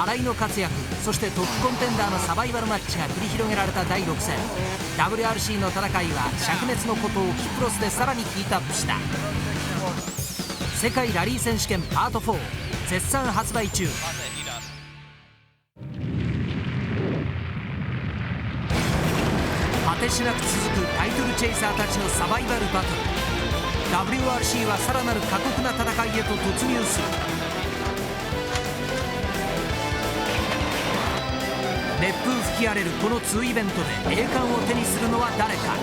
Speaker 2: 新井の活躍、そしてトップコンテンダーのサバイバルマッチが繰り広げられた第6戦。 WRC の戦いは灼熱のことをキプロスでさらにヒートアップした。世界ラリー選手権パート4絶賛発売中。果てしなく続くタイトルチェイサーたちのサバイバルバトル。 WRC はさらなる過酷な戦いへと突入する。熱風吹き荒れるこの2イベントで栄冠を手にするのは誰か。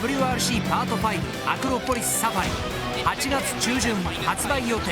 Speaker 2: WRC パート5アクロポリスサファイ8月中旬発売予定。